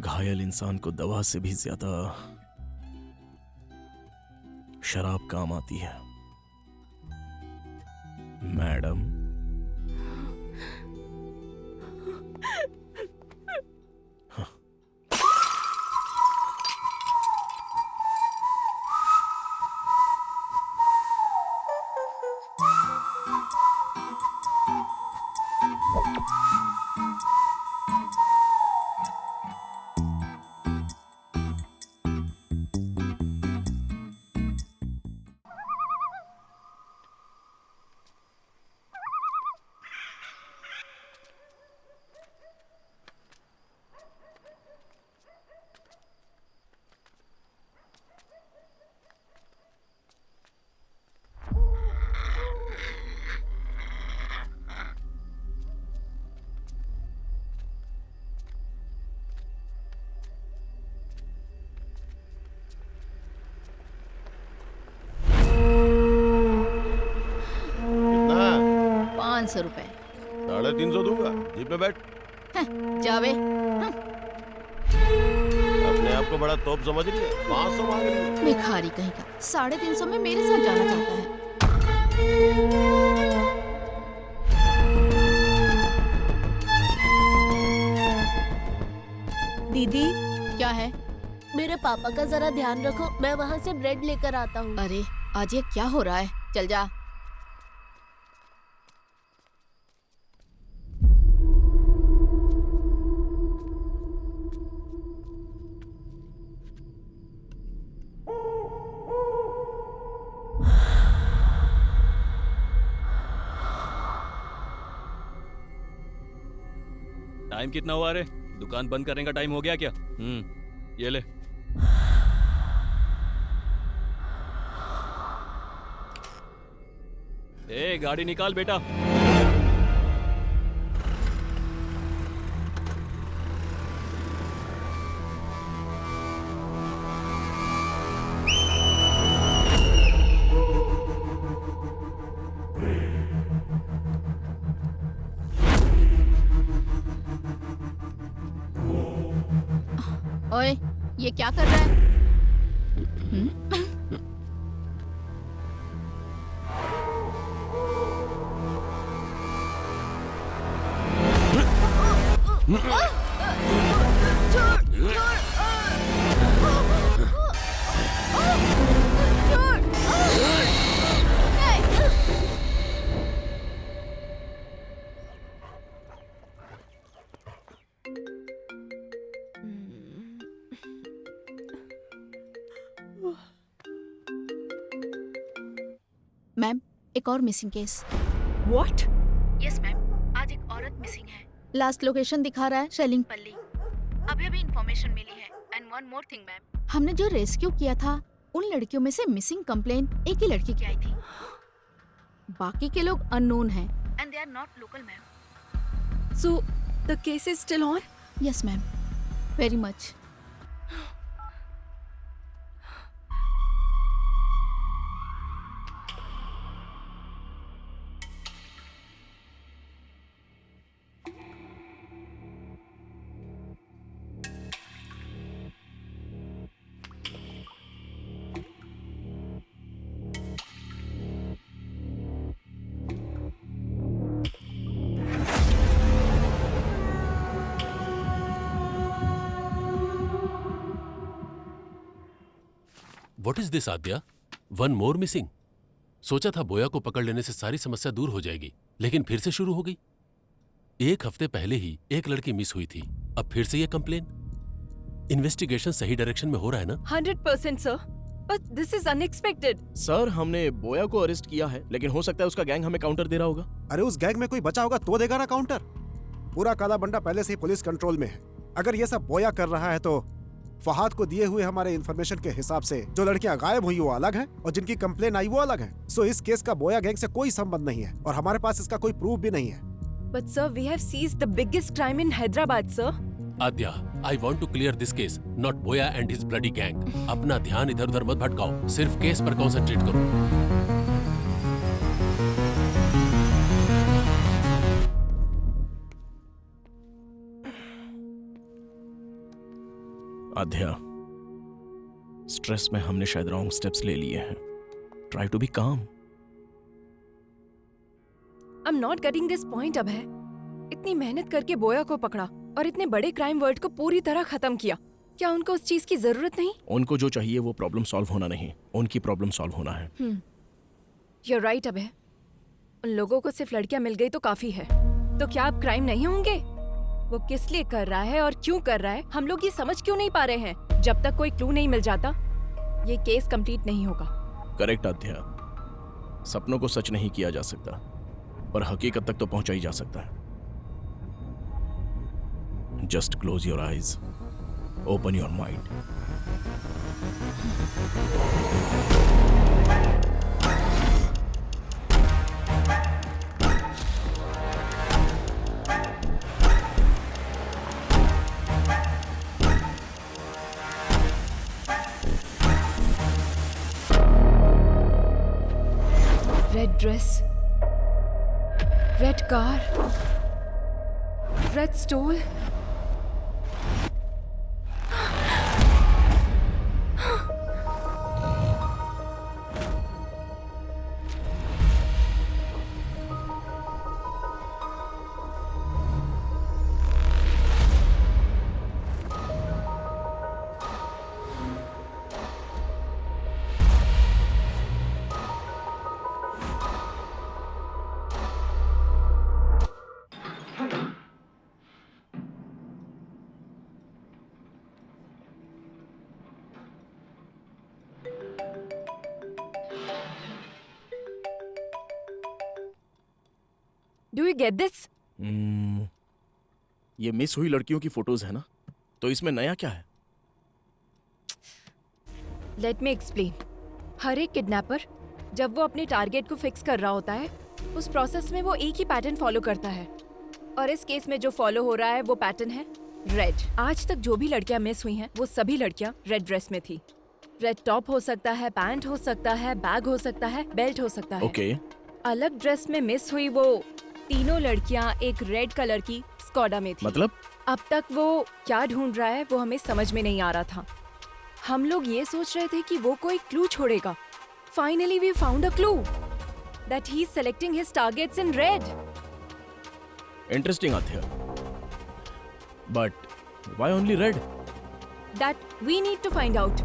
घायल इंसान को दवा से भी ज्यादा शराब काम आती है मैडम। ₹500। 350 दूंगा। जीप में बैठ। जावे। अपने आप को बड़ा तोप समझ रही है। 500 मांग रही है। भिखारी कहीं का 350 में मेरे साथ जाना चाहता है। दीदी, क्या है? मेरे पापा का जरा ध्यान रखो, मैं वहाँ से ब्रेड लेकर आता हूँ। अरे आज ये क्या हो रहा है? चल जा। टाइम कितना हुआ रे? दुकान बंद करने का टाइम हो गया क्या? ये ले। ए गाड़ी निकाल बेटा। ओए, ये क्या कर रहा है? मैम, एक और missing case. What? Yes ma'am, आज एक औरत मिसिंग है। लास्ट लोकेशन दिखा रहा है शेलिंगपल्ली। अभी अभी इंफॉर्मेशन मिली है। And one more thing ma'am, हमने जो रेस्क्यू किया था उन लड़कियों में से मिसिंग कंप्लेन एक ही लड़की की आई थी। बाकी के लोग अननोन हैं and they are not local ma'am. So the case is still on? Yes ma'am, very much. What is this, Adya? One more missing? सोचा था बोया को पकड़ लेने से सारी समस्या दूर हो जाएगी, लेकिन फिर से शुरू हो गई। एक हफ्ते पहले ही एक लड़की मिस हुई थी, अब फिर से ये कंप्लेन। इन्वेस्टिगेशन सही डायरेक्शन में हो रहा है ना? 100% sir, but this is unexpected. Sir, हमने बोया को अरेस्ट किया है, लेकिन हो सकता है उसका गैंग हमें काउंटर दे रहा होगा। अरे उस गैंग में कोई बचा होगा तो देगा ना काउंटर। पूरा काला बंडा पहले से ही पुलिस कंट्रोल में है। अगर ये सब बोया कर रहा है तो फहाद को दिए हुए हमारे इंफॉर्मेशन के हिसाब से जो लड़कियां गायब हुई वो अलग हैं और जिनकी कंप्लेन आई वो अलग है। सो इस केस का बोया गैंग से कोई संबंध नहीं है और हमारे पास इसका कोई प्रूफ भी नहीं है। But sir, we have seized the biggest crime in Hyderabad sir. Adya, I want to clear this case, not Boya and his bloody gang. अपना ध्यान इधर उधर मत भटकाओ, सिर्फ केस पर कॉन्सेंट्रेट करो। आद्या, स्ट्रेस में हमने शायद रॉन्ग स्टेप्स ले लिए हैं। ट्राई टू बी काम। I am not getting this point. अब है इतनी मेहनत करके बोया को पकड़ा और इतने बड़े क्राइम वर्ल्ड को पूरी तरह खत्म किया, क्या उनको उस चीज की जरूरत नहीं? उनको जो चाहिए वो प्रॉब्लम सॉल्व होना नहीं, उनकी प्रॉब्लम सॉल्व होना है। You're right अब है। उन लोगों को सिर्फ लड़कियां मिल गई तो काफी है। तो क्या अब क्राइम नहीं होंगे? वो किस लिए कर रहा है और क्यों कर रहा है, हम लोग ये समझ क्यों नहीं पा रहे हैं? जब तक कोई क्लू नहीं मिल जाता ये केस कंप्लीट नहीं होगा। करेक्ट आद्या, सपनों को सच नहीं किया जा सकता, पर हकीकत तक तो पहुंचा ही जा सकता है। Just close your eyes, open your mind. Red dress, red car, red stole. Do you get this? ये मिस हुई लड़कियों की फोटोज है ना, तो इसमें नया क्या है? Let me explain. हर एक किडनैपर जब वो अपने टारगेट को फिक्स कर रहा होता है, उस प्रोसेस में वो एक ही पैटर्न फॉलो करता है, और इस केस में जो फॉलो हो रहा है वो पैटर्न है रेड। आज तक जो भी लड़कियां मिस हुई हैं, वो सभी लड़कियां रेड ड्रेस में थी। रेड टॉप हो सकता है, पैंट हो सकता है, बैग हो सकता है, बेल्ट हो सकता है। ओके। अलग ड्रेस में मिस हुई वो तीनों लड़कियां एक रेड कलर की स्कॉडा में थी। मतलब? अब तक वो क्या ढूंढ रहा है वो हमें समझ में नहीं आ रहा था। हम लोग ये सोच रहे थे कि वो कोई क्लू छोड़ेगा। Finally we found a clue that he's selecting his targets in red. Interesting, Athya. But why only red? That we need to find out.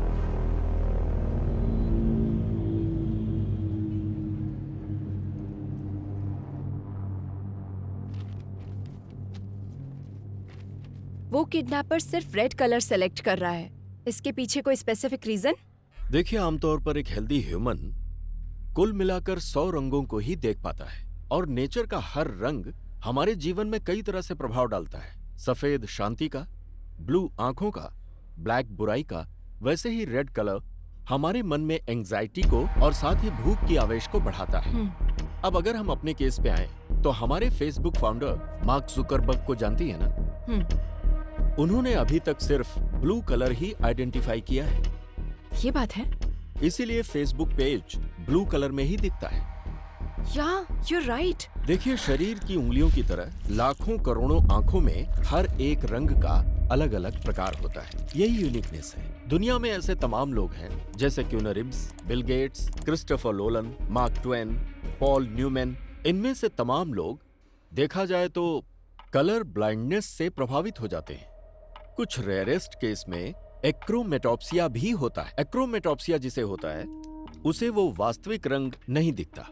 वो किडनैपर सिर्फ रेड कलर सेलेक्ट कर रहा है। इसके पीछे कोई स्पेसिफिक रीजन? देखिए, आमतौर पर एक हेल्दी ह्यूमन कुल मिलाकर 100 रंगों को ही देख पाता है, और नेचर का हर रंग हमारे जीवन में कई तरह से प्रभाव डालता है। सफेद शांति का, ब्लू आंखों का, ब्लैक बुराई का, वैसे ही रेड कलर हमारे मन में एंजाइटी को और साथ ही भूख की आवेश को बढ़ाता है। अब अगर हम अपने केस पे आए तो हमारे फेसबुक फाउंडर मार्क जुकरबर्ग को जानती है ना? उन्होंने अभी तक सिर्फ ब्लू कलर ही आइडेंटिफाई किया है। ये बात है, इसीलिए फेसबुक पेज ब्लू कलर में ही दिखता है। you're right. देखिए, शरीर की उंगलियों की तरह लाखों करोड़ों आंखों में हर एक रंग का अलग अलग प्रकार होता है। यही यूनिकनेस है। दुनिया में ऐसे तमाम लोग हैं जैसे Keanu Reeves, Bill Gates, Christopher Nolan, Mark Twain, Paul Newman. इनमें से तमाम लोग देखा जाए तो कलर ब्लाइंडनेस से प्रभावित हो जाते हैं। कुछ रेयरेस्ट केस में एक्रोमेटॉप्सिया भी होता है। एक्रोमेटॉप्सिया जिसे होता है उसे वो वास्तविक रंग नहीं दिखता।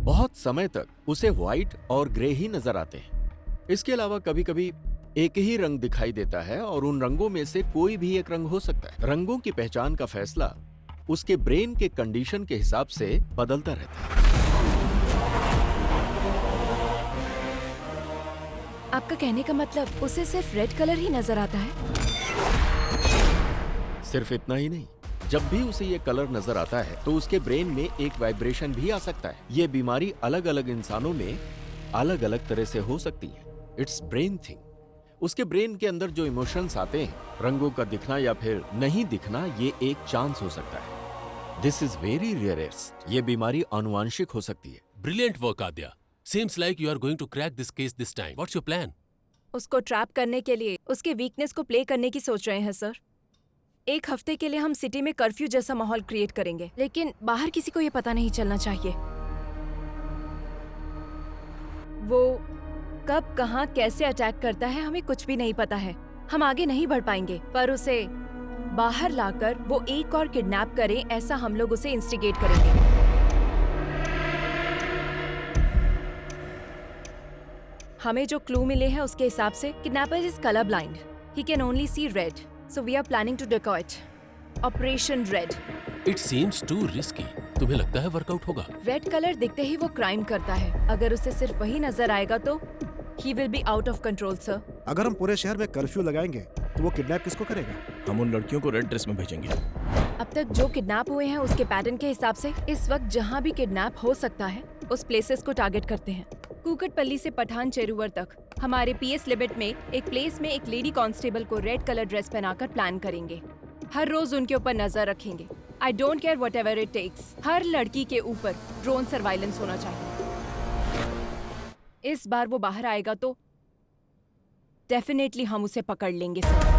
बहुत समय तक उसे व्हाइट और ग्रे ही नजर आते हैं। इसके अलावा कभी कभी एक ही रंग दिखाई देता है, और उन रंगों में से कोई भी एक रंग हो सकता है। रंगों की पहचान का फैसला उसके ब्रेन के कंडीशन के हिसाब से बदलता रहता है। आपका कहने का मतलब उसे सिर्फ रेड कलर ही नजर आता है? सिर्फ इतना ही नहीं, जब भी उसे ये कलर नजर आता है तो उसके ब्रेन में एक वाइब्रेशन भी आ सकता है। ये बीमारी अलग अलग इंसानों में अलग अलग तरह से हो सकती है। It's brain thing. उसके ब्रेन के अंदर जो इमोशंस आते हैं, रंगों का दिखना या फिर नहीं दिखना, ये एक चांस हो सकता है। This is very rarest. ये बीमारी आनुवांशिक हो सकती है। Brilliant work Adya. Seems like you are going to crack this case this time. What's your plan? उसको ट्रैप करने के लिए उसके वीकनेस को प्ले करने की सोच रहे हैं सर। एक हफ्ते के लिए हम सिटी में कर्फ्यू जैसा माहौल क्रिएट करेंगे, लेकिन बाहर किसी को ये पता नहीं चलना चाहिए। वो कब, कहाँ, कैसे अटैक करता है हमें कुछ भी नहीं पता है। हम आगे नहीं बढ़ पाएंगे, पर उसे बाहर लाकर वो एक और किडनैप करे, ऐसा हम लोग उसे इंस्टिगेट करेंगे। हमें जो क्लू मिले हैं उसके हिसाब से kidnapper is colour blind. He can only see red, so we are planning to decoy it. Operation red. It seems too risky. तुम्हें लगता है वर्कआउट होगा? रेड कलर दिखते ही वो क्राइम करता है। अगर उसे सिर्फ वही नजर आएगा तो he will be out of control, sir. अगर हम पूरे शहर में कर्फ्यू लगाएंगे तो वो किडनैप किसको करेगा? हम उन लड़कियों को रेड ड्रेस में भेजेंगे। अब तक जो किडनैप हुए हैं उसके पैटर्न के हिसाब से इस वक्त जहाँ भी किडनैप हो सकता है उस प्लेसेस को टारगेट करते हैं। कूकटपल्ली से पठान चेरुवर तक हमारे पीएस लिमिट में एक प्लेस में एक लेडी कांस्टेबल को रेड कलर ड्रेस पहनाकर प्लान करेंगे। हर रोज उनके ऊपर नजर रखेंगे। I don't care whatever it takes. हर लड़की के ऊपर ड्रोन सर्वाइलेंस होना चाहिए। इस बार वो बाहर आएगा तो डेफिनेटली हम उसे पकड़ लेंगे सर।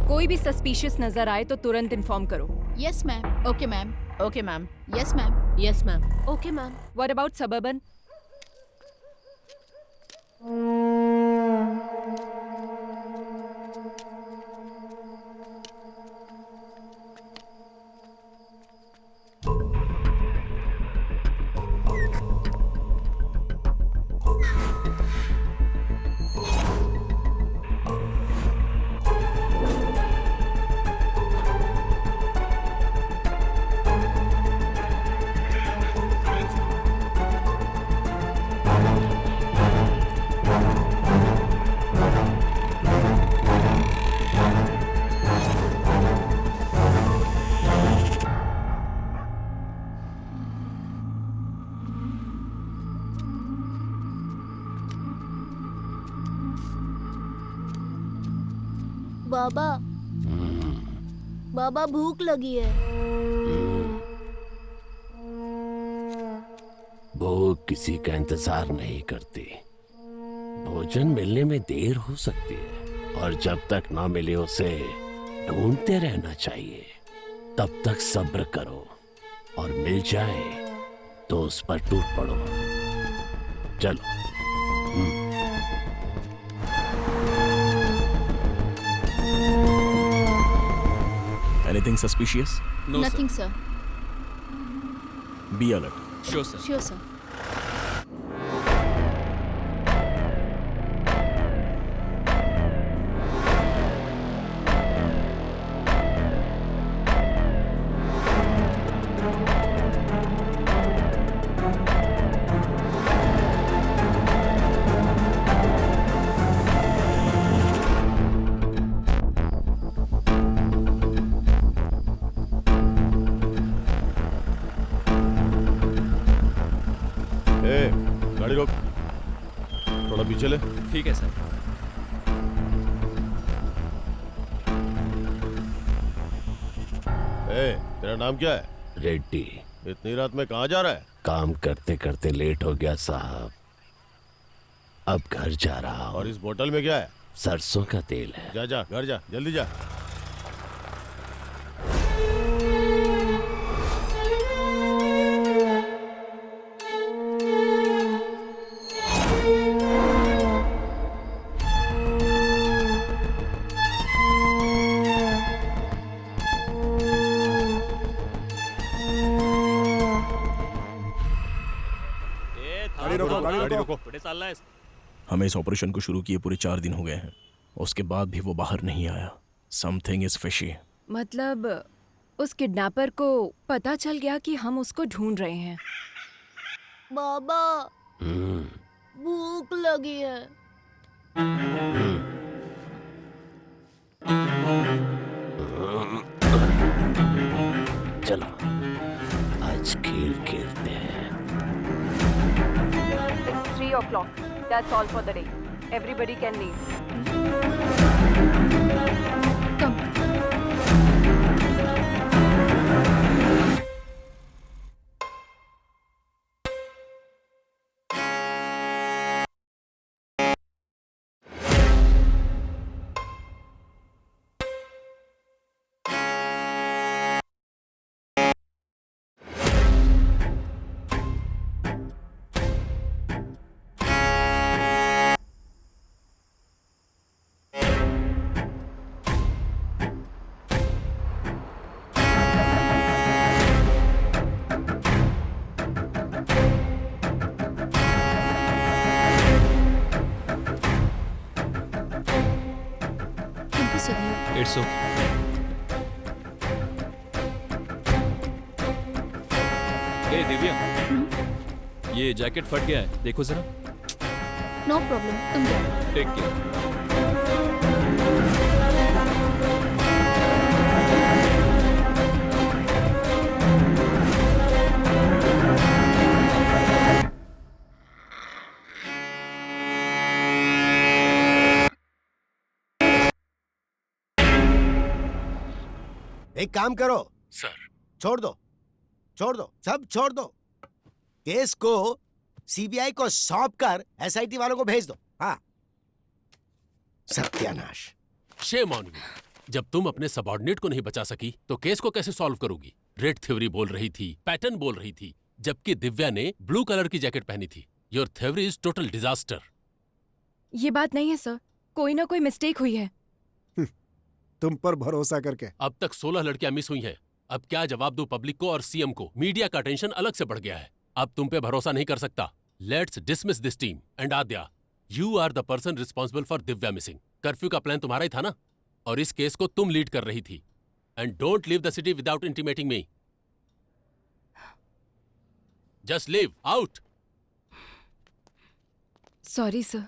कोई भी सस्पिशियस नजर आए तो तुरंत इन्फॉर्म करो। Yes ma'am. Okay ma'am. Okay ma'am. Yes ma'am. Yes ma'am. Okay ma'am. What about suburban? बाबा बाबा भूख लगी है। भूख किसी का इंतजार नहीं करती। भोजन मिलने में देर हो सकती है और जब तक ना मिले उसे ढूंढते रहना चाहिए। तब तक सब्र करो और मिल जाए तो उस पर टूट पड़ो। चलो। Anything suspicious? No, Nothing, sir. Be alert. Sure, sir. Sure, sir. गाड़ी रोक, थोड़ा पीछे ले। ठीक है सर। तेरा नाम क्या है? रेड्डी। इतनी रात में कहाँ जा रहा है? काम करते करते लेट हो गया साहब, अब घर जा रहा हूँ। और इस बोतल में क्या है? सरसों का तेल है। जा जा, घर जा, जल्दी जा। हमें इस ऑपरेशन को शुरू किए पूरे 4 दिन हो गए हैं, उसके बाद भी वो बाहर नहीं आया। Something is fishy. मतलब उस किडनैपर को पता चल गया कि हम उसको ढूंढ रहे हैं। बाबा भूख लगी है। चलो आज खेल खेलते हैं। It's 3 o'clock. That's all for the day. Everybody can leave. Come. It's okay. ए दिव्या, ये जैकेट फट गया है, देखो जरा। नो प्रॉब्लम, तुम जाओ। Take care. एक काम करो सर। छोड़ दो, सब छोड़ दो। केस को सीबीआई को सौंप कर एसआईटी वालों को भेज दो। हाँ, सत्यानाश। Shame on you. जब तुम अपने सबऑर्डिनेट को नहीं बचा सकी तो केस को कैसे सॉल्व करोगी? रेड थ्योरी बोल रही थी, पैटर्न बोल रही थी, जबकि दिव्या ने ब्लू कलर की जैकेट पहनी थी। Your theory is total disaster. ये बात नहीं है सर, कोई ना कोई मिस्टेक हुई है। तुम पर भरोसा करके। अब तक 16 लड़कियां मिस हुई हैं। अब क्या जवाब दूं पब्लिक को और सीएम को? मीडिया का टेंशन अलग से बढ़ गया है। अब तुम पे भरोसा नहीं कर सकता। Let's dismiss this team and Adya, you are the person responsible for Divya missing. Curfew का प्लान तुम्हारा ही था ना, और इस केस को तुम लीड कर रही थी। And don't leave the city without intimating me. Just leave out. Sorry sir.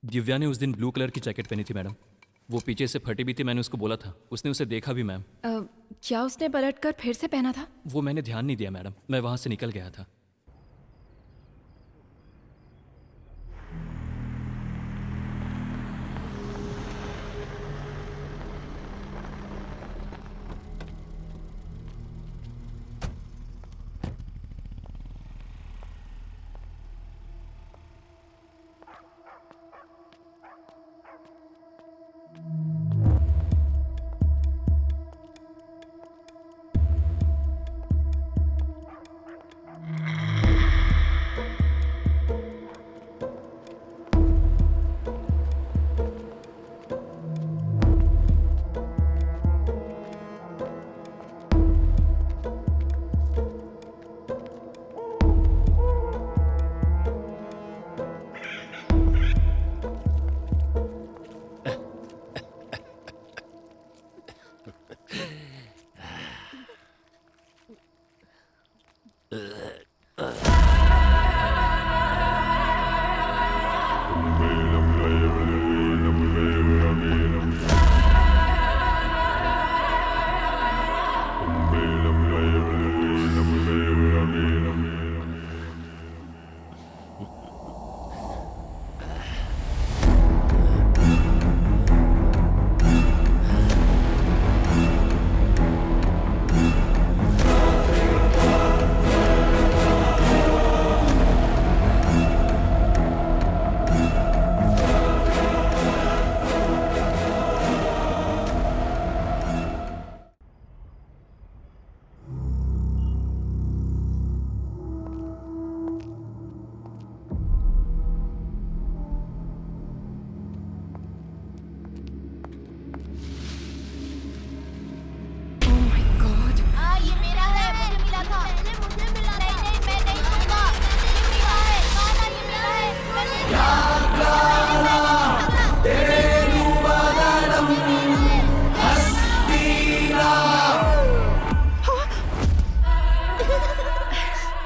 Divya ने उस दिन ब्लू कलर की जैकेट पहनी थी मैडम। वो पीछे से फटी भी थी, मैंने उसको बोला था, उसने उसे देखा भी मैम। क्या उसने पलटकर फिर से पहना था? वो मैंने ध्यान नहीं दिया मैडम, मैं वहां से निकल गया था।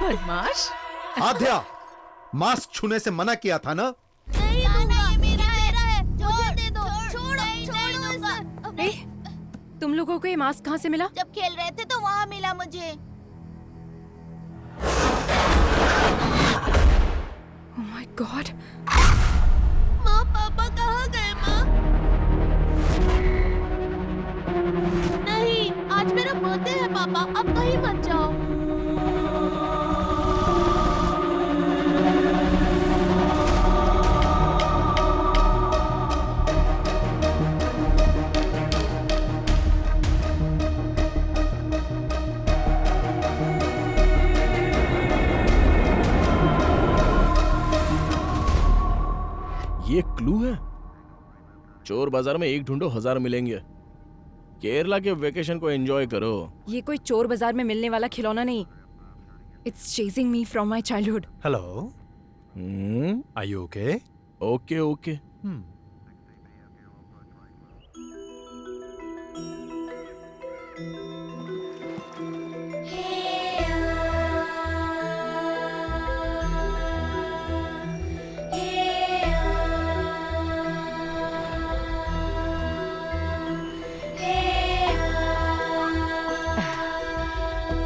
बदमाश। आद्या, मास्क छूने से मना किया था ना? नहीं दूंगा, ये मेरा है। मुझे दे दो। छोड़ो। तुम लोगों को ये मास्क कहाँ से मिला? जब खेल रहे थे तो वहाँ मिला मुझे। Oh my God! माँ, पापा कहाँ गए माँ? नहीं, आज मेरा बर्थडे है पापा, अब कहीं मत जाओ। ये क्लू है? चोर बाजार में एक ढूंढो 1000 मिलेंगे। केरला के वेकेशन को एंजॉय करो। ये कोई चोर बाजार में मिलने वाला खिलौना नहीं। It's chasing me from my childhood. Hello. Are you okay? Okay, okay.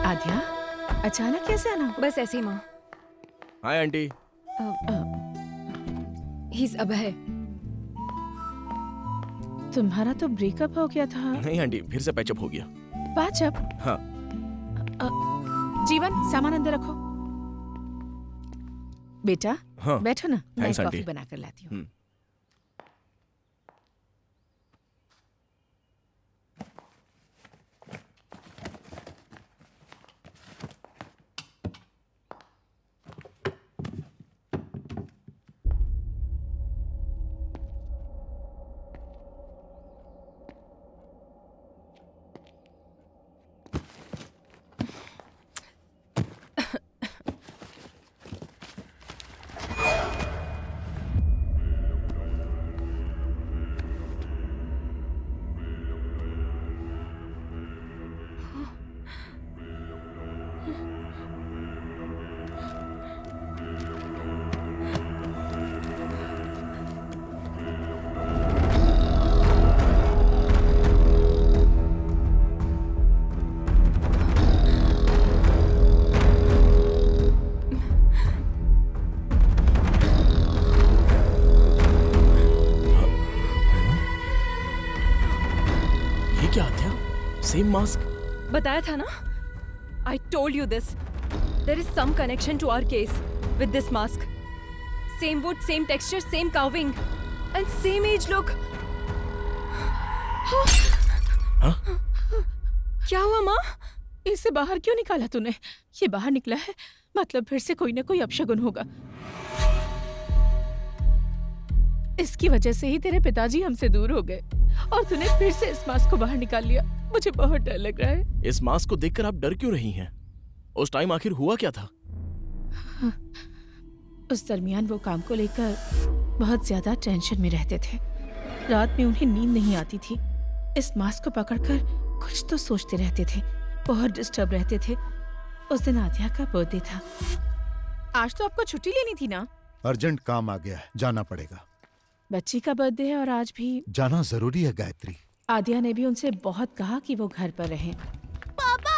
आद्या, अचानक कैसे आना? बस ऐसे ही माँ। Hi aunty. He's अभय। तुम्हारा तो ब्रेकअप हो गया था। नहीं आंटी, फिर से पैचअप हो गया। पैचअप? हाँ। जीवन, सामान अंदर रखो। बेटा, हाँ। बैठो ना, मैं थैंक्स कॉफी आंटी। बना कर लाती हूँ। Same mask. बताया था ना, I told you this. There is some connection to our case with this mask. Same wood, same texture, same carving, and same age look. क्या हुआ माँ? इसे बाहर क्यों निकाला तूने? ये बाहर निकला है, मतलब फिर से कोई ना कोई अपशगुन होगा। इसकी वजह से ही तेरे पिताजी हमसे दूर हो गए और तूने फिर से इस मास्क को बाहर निकाल लिया। मुझे बहुत डर लग रहा है। इस मास्क को देखकर आप डर क्यों रही हैं? उस टाइम आखिर हुआ क्या था? उस दरमियान वो काम को लेकर बहुत ज्यादा टेंशन में रहते थे। रात में उन्हें नींद नहीं आती थी। इस मास्क को पकड़कर कुछ तो सोचते रहते थे, बहुत डिस्टर्ब रहते थे। उस दिन आद्या का बर्थडे था। आज तो आपको छुट्टी लेनी थी ना? अर्जेंट काम आ गया है, जाना पड़ेगा। बच्ची का बर्थडे है और आज भी जाना जरूरी है गायत्री। आद्या ने भी उनसे बहुत कहा कि वो घर पर रहें। पापा,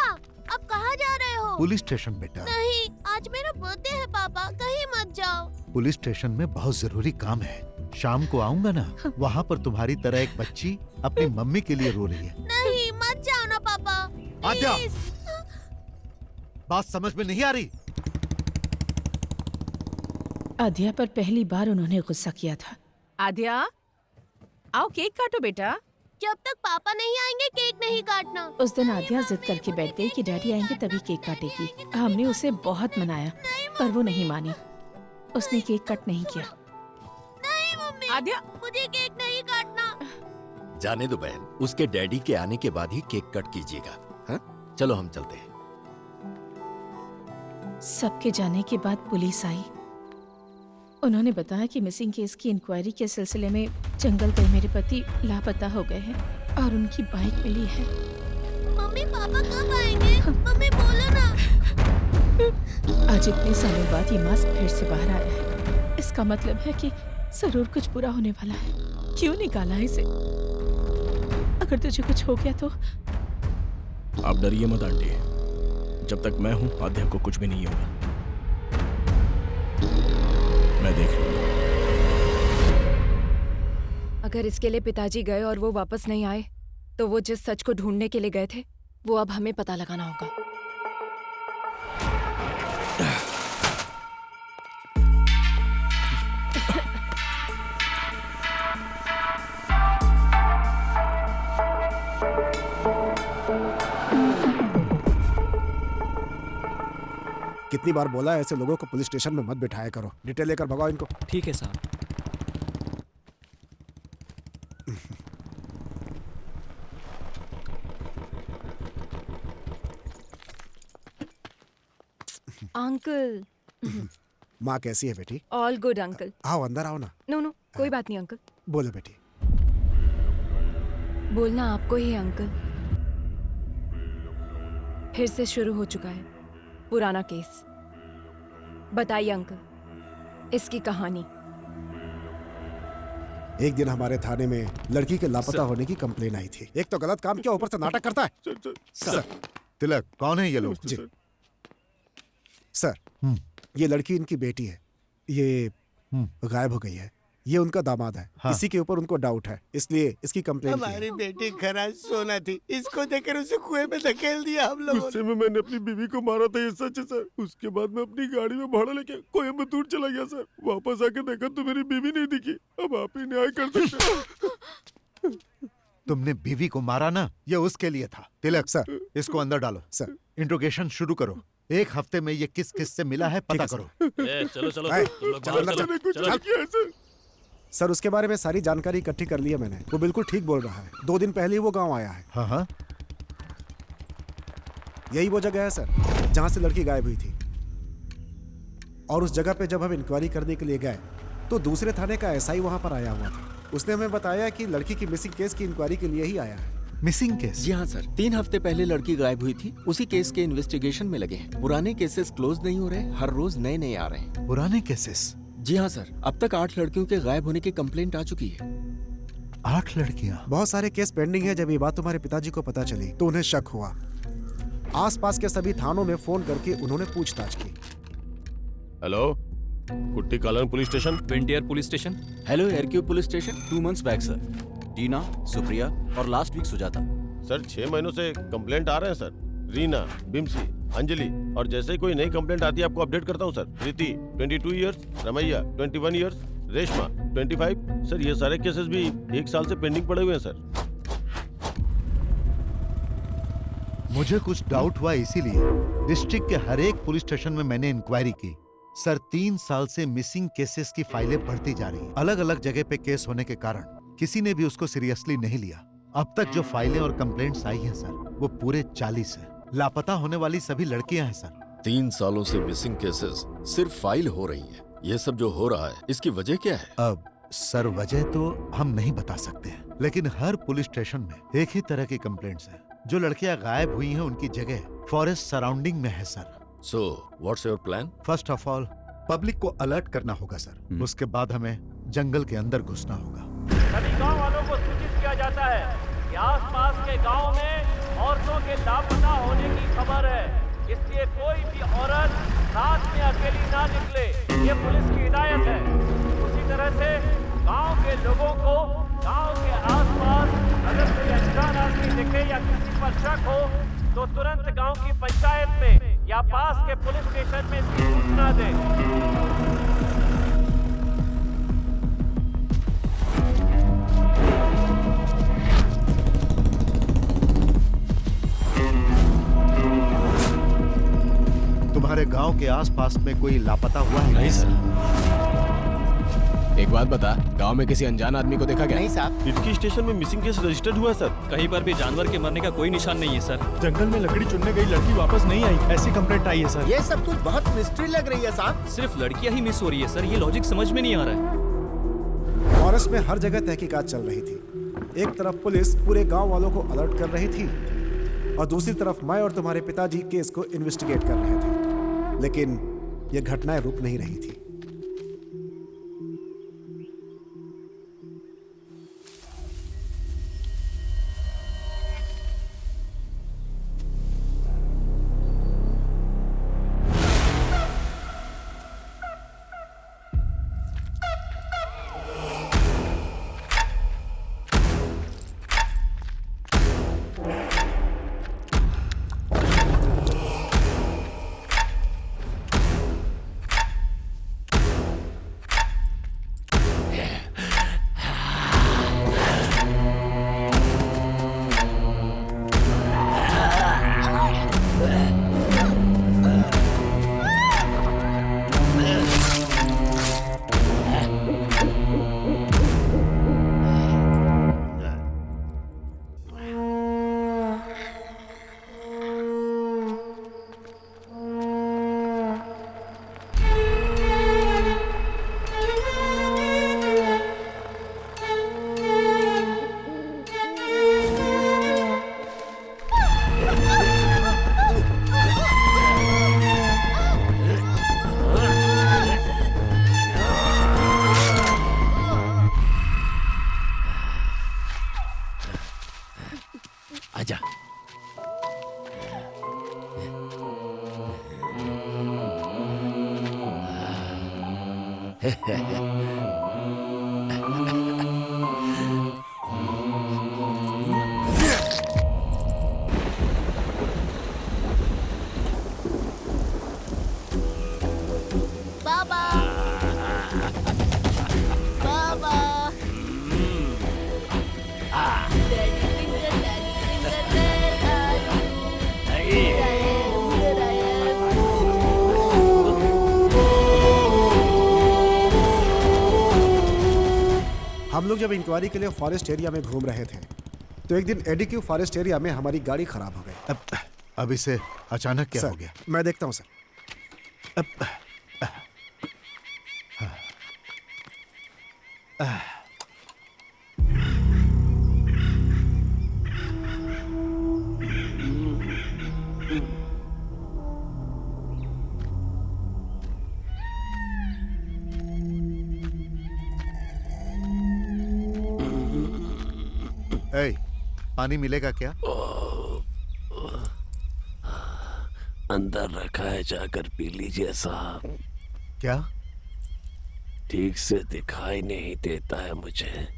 अब कहाँ जा रहे हो? पुलिस स्टेशन बेटा। नहीं, आज मेरा बर्थडे है पापा, कहीं मत जाओ। पुलिस स्टेशन में बहुत जरूरी काम है। शाम को आऊंगा ना, वहाँ पर तुम्हारी तरह एक बच्ची अपनी मम्मी के लिए रो रही है। नहीं, मत जाओ ना पापा। आद्या, बात समझ में नहीं आ रही? आद्या पर पहली बार उन्होंने गुस्सा किया था। आद्या, आओ केक काटो बेटा। जब तक पापा नहीं आएंगे केक नहीं काटना। उस दिन आद्या जिद करके बैठ गई कि डैडी आएंगे तभी केक काटेगी। हमने उसे बहुत मनाया पर वो नहीं मानी। उसने केक कट नहीं किया। नहीं मम्मी, आद्या, मुझे केक नहीं काटना। जाने दो बहन, उसके डैडी के आने के बाद ही केक कट कीजिएगा। हाँ? चलो हम चलते हैं। सबके जाने के बाद पुलिस आई। उन्होंने बताया कि मिसिंग केस की इंक्वायरी के सिलसिले में जंगल गए मेरे पति लापता हो गए हैं और उनकी बाइक मिली है। मम्मी, पापा कब आएंगे? मम्मी बोलो ना। आज इतने सालों बाद ये मास्क फिर से बाहर आया है। इसका मतलब है कि जरूर कुछ बुरा होने वाला है। क्यों निकाला इसे? अगर तुझे कुछ हो गया तो? आप डरिए मत आंटी, जब तक मैं हूँ आद्या को कुछ भी नहीं होगा। मैं देख लूंगा। अगर इसके लिए पिताजी गए और वो वापस नहीं आए, तो वो जिस सच को ढूंढने के लिए गए थे वो अब हमें पता लगाना होगा। कितनी बार बोला है ऐसे लोगों को पुलिस स्टेशन में मत बिठाया करो। डिटेल लेकर भगाओ इनको। ठीक है साहब। अंकल। माँ कैसी है बेटी? All good uncle. आओ अंदर आओ ना। नो नो, कोई बात नहीं अंकल। बोलो बेटी। बोलना आपको ही है अंकल। फिर से शुरू हो चुका है पुराना केस। बताइए अंकल, इसकी कहानी। एक दिन हमारे थाने में लड़की के लापता होने की कंप्लेन आई थी। एक तो गलत काम किया, ऊपर से नाटक करता है। सर, तिलक, कौन है ये लोग? जी सर, ये लड़की इनकी बेटी है, ये गायब हो गई है, ये उनका दामाद है। हाँ। इसी के ऊपर उनको डाउट है, इसलिए इसकी कंप्लेंट की है। हमारी बेटी खरा सोना थी, इसको देखकर उसे कुएं में धकेल दिया हम लोगों गुस्से में मैंने अपनी बीवी को मारा था, ये सच है सर। उसके बाद मैं अपनी गाड़ी में भाड़ा लेके कोयम्बतूर चला गया सर। वापस आके देखा तो मेरी बीवी नहीं दिखी। अब आप ही न्याय कर सकते। तुमने बीवी को मारा ना, ये उसके लिए था। तिलक सर, इसको अंदर डालो। सर, इंट्रोगेशन शुरू करो। एक हफ्ते में ये किस किस से मिला है पता करो। चलो चलो आए, तुम लोग चलो, बाहर चलो, चलो। सर उसके बारे में सारी जानकारी इकट्ठी कर ली है मैंने। वो बिल्कुल ठीक बोल रहा है। 2 दिन पहले ही वो गांव आया है। हाँ हाँ, यही वो जगह है सर जहां से लड़की गायब हुई थी। और उस जगह पे जब हम इंक्वायरी करने के लिए गए तो दूसरे थाने का एसआई वहां पर आया हुआ था। उसने हमें बताया कि लड़की की मिसिंग केस की इंक्वायरी के लिए ही आया है। Missing case? जी हाँ सर, 3 हफ्ते पहले लड़की गायब हुई थी, उसी केस के इन्वेस्टिगेशन में लगे हैं। पुराने केसेस क्लोज नहीं हो रहे, हर रोज नए नए आ रहे हैं। पुराने केसेस? जी हाँ सर, अब तक 8 लड़कियों के गायब होने की कंप्लेंट आ चुकी है। 8 लड़कियां? बहुत सारे केस पेंडिंग है। जब ये बात तुम्हारे पिताजी को पता चली तो उन्हें शक हुआ। आसपास के सभी थानों में फोन करके उन्होंने पूछताछ की। Hello, Kutti Kalan police station. ट्वेंटियर पुलिस स्टेशन। हेलो, एयरक्यू police station. 2 months back sir, Tina, Supriya और लास्ट वीक सुजाता। सर 6 महीनों से कंप्लेंट आ रहे हैं सर। रीना, बिम्सी, अंजलि, और जैसे ही कोई नई कंप्लेंट आती है आपको अपडेट करता हूँ sir. Preeti 22 years, Ramaiah 21 years, Reshma 25। Sir ये सारे केसेस भी 1 साल से पेंडिंग पड़े हुए हैं सर। मुझे कुछ डाउट हुआ, इसीलिए डिस्ट्रिक्ट के हर एक पुलिस स्टेशन में मैंने इंक्वायरी की। सर 3 साल से मिसिंग केसेस की फाइलें बढ़ती जा रही हैं। अलग अलग जगह पे केस होने के कारण किसी ने भी उसको सीरियसली नहीं लिया। अब तक जो फाइलें और कंप्लेंट्स आई हैं सर, वो पूरे 40 है। लापता होने वाली सभी लड़कियां हैं सर। 3 सालों से मिसिंग केसेस सिर्फ फाइल हो रही हैं। ये सब जो हो रहा है, इसकी वजह क्या है? अब सर वजह तो हम नहीं बता सकते हैं, लेकिन हर पुलिस स्टेशन में एक ही तरह की कंप्लेंट्स हैं। जो लड़कियां गायब हुई हैं उनकी जगह फॉरेस्ट सराउंडिंग में है sir. So, what's your plan? First of all public को अलर्ट करना होगा सर। उसके बाद हमें जंगल के अंदर घुसना होगा। सभी गांव वालों को सूचित किया जाता है कि आसपास के गांव में औरतों के लापता होने की खबर है, इसलिए कोई भी औरत रात में अकेली ना निकले, ये पुलिस की हिदायत है। उसी तरह से गांव के लोगों को गांव के आसपास अगर कोई अनजान आदमी दिखे या किसी पर शक हो तो तुरंत गांव की पंचायत में या पास के पुलिस स्टेशन में इसकी सूचना दें। तुम्हारे गांव के आसपास में कोई लापता हुआ है? नहीं सर। एक बात बता, गांव में किसी अनजान आदमी को देखा गया? नहीं साहब। इटकी स्टेशन में मिसिंग केस रजिस्टर्ड हुआ है सर। कहीं पर भी जानवर के मरने का कोई निशान नहीं है सर। जंगल में लकड़ी चुनने गई लड़की वापस नहीं आई, ऐसी कंप्लेंट आई है सर। ये सब कुछ बहुत मिस्ट्री लग रही है साहब। सिर्फ लड़कियां ही मिस हो रही है सर, ये लॉजिक समझ में नहीं आ रहा है। फॉरेस्ट में हर जगह तहकीकात चल रही थी। एक तरफ पुलिस पूरे गांव वालों को अलर्ट कर रही थी और दूसरी तरफ मैं और तुम्हारे पिताजी केस को इन्वेस्टिगेट कर रहे थे, लेकिन ये घटनाएं रुक नहीं रही थी। बाबा बाबा हम लोग जब इंक्वायरी के लिए फॉरेस्ट एरिया में घूम रहे थे तो एक दिन एडीक्यू फॉरेस्ट एरिया में हमारी गाड़ी खराब हो गई। अब इसे अचानक क्या हो गया? मैं देखता हूँ सर। ए, पानी मिलेगा क्या? अंदर रखा है, जाकर पी लीजिए साहब। क्या? ठीक से दिखाई नहीं देता है मुझे।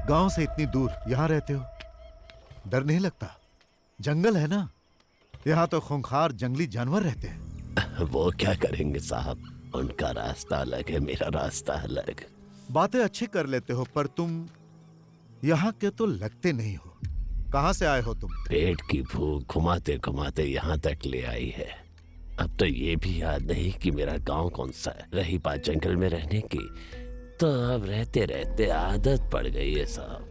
गांव से इतनी दूर यहाँ रहते हो, डर नहीं लगता? जंगल है ना, यहाँ तो खूंखार जंगली जानवर रहते हैं। वो क्या करेंगे साहब, उनका रास्ता अलग है, मेरा रास्ता अलग। बातें अच्छी कर लेते हो पर तुम यहाँ के तो लगते नहीं हो। कहाँ से आए हो तुम? पेट की भूख घुमाते घुमाते यहाँ तक ले आई है। अब तो ये भी याद नहीं कि मेरा गांव कौन सा है। रही बात जंगल में रहने की, तो अब रहते रहते आदत पड़ गई है साहब।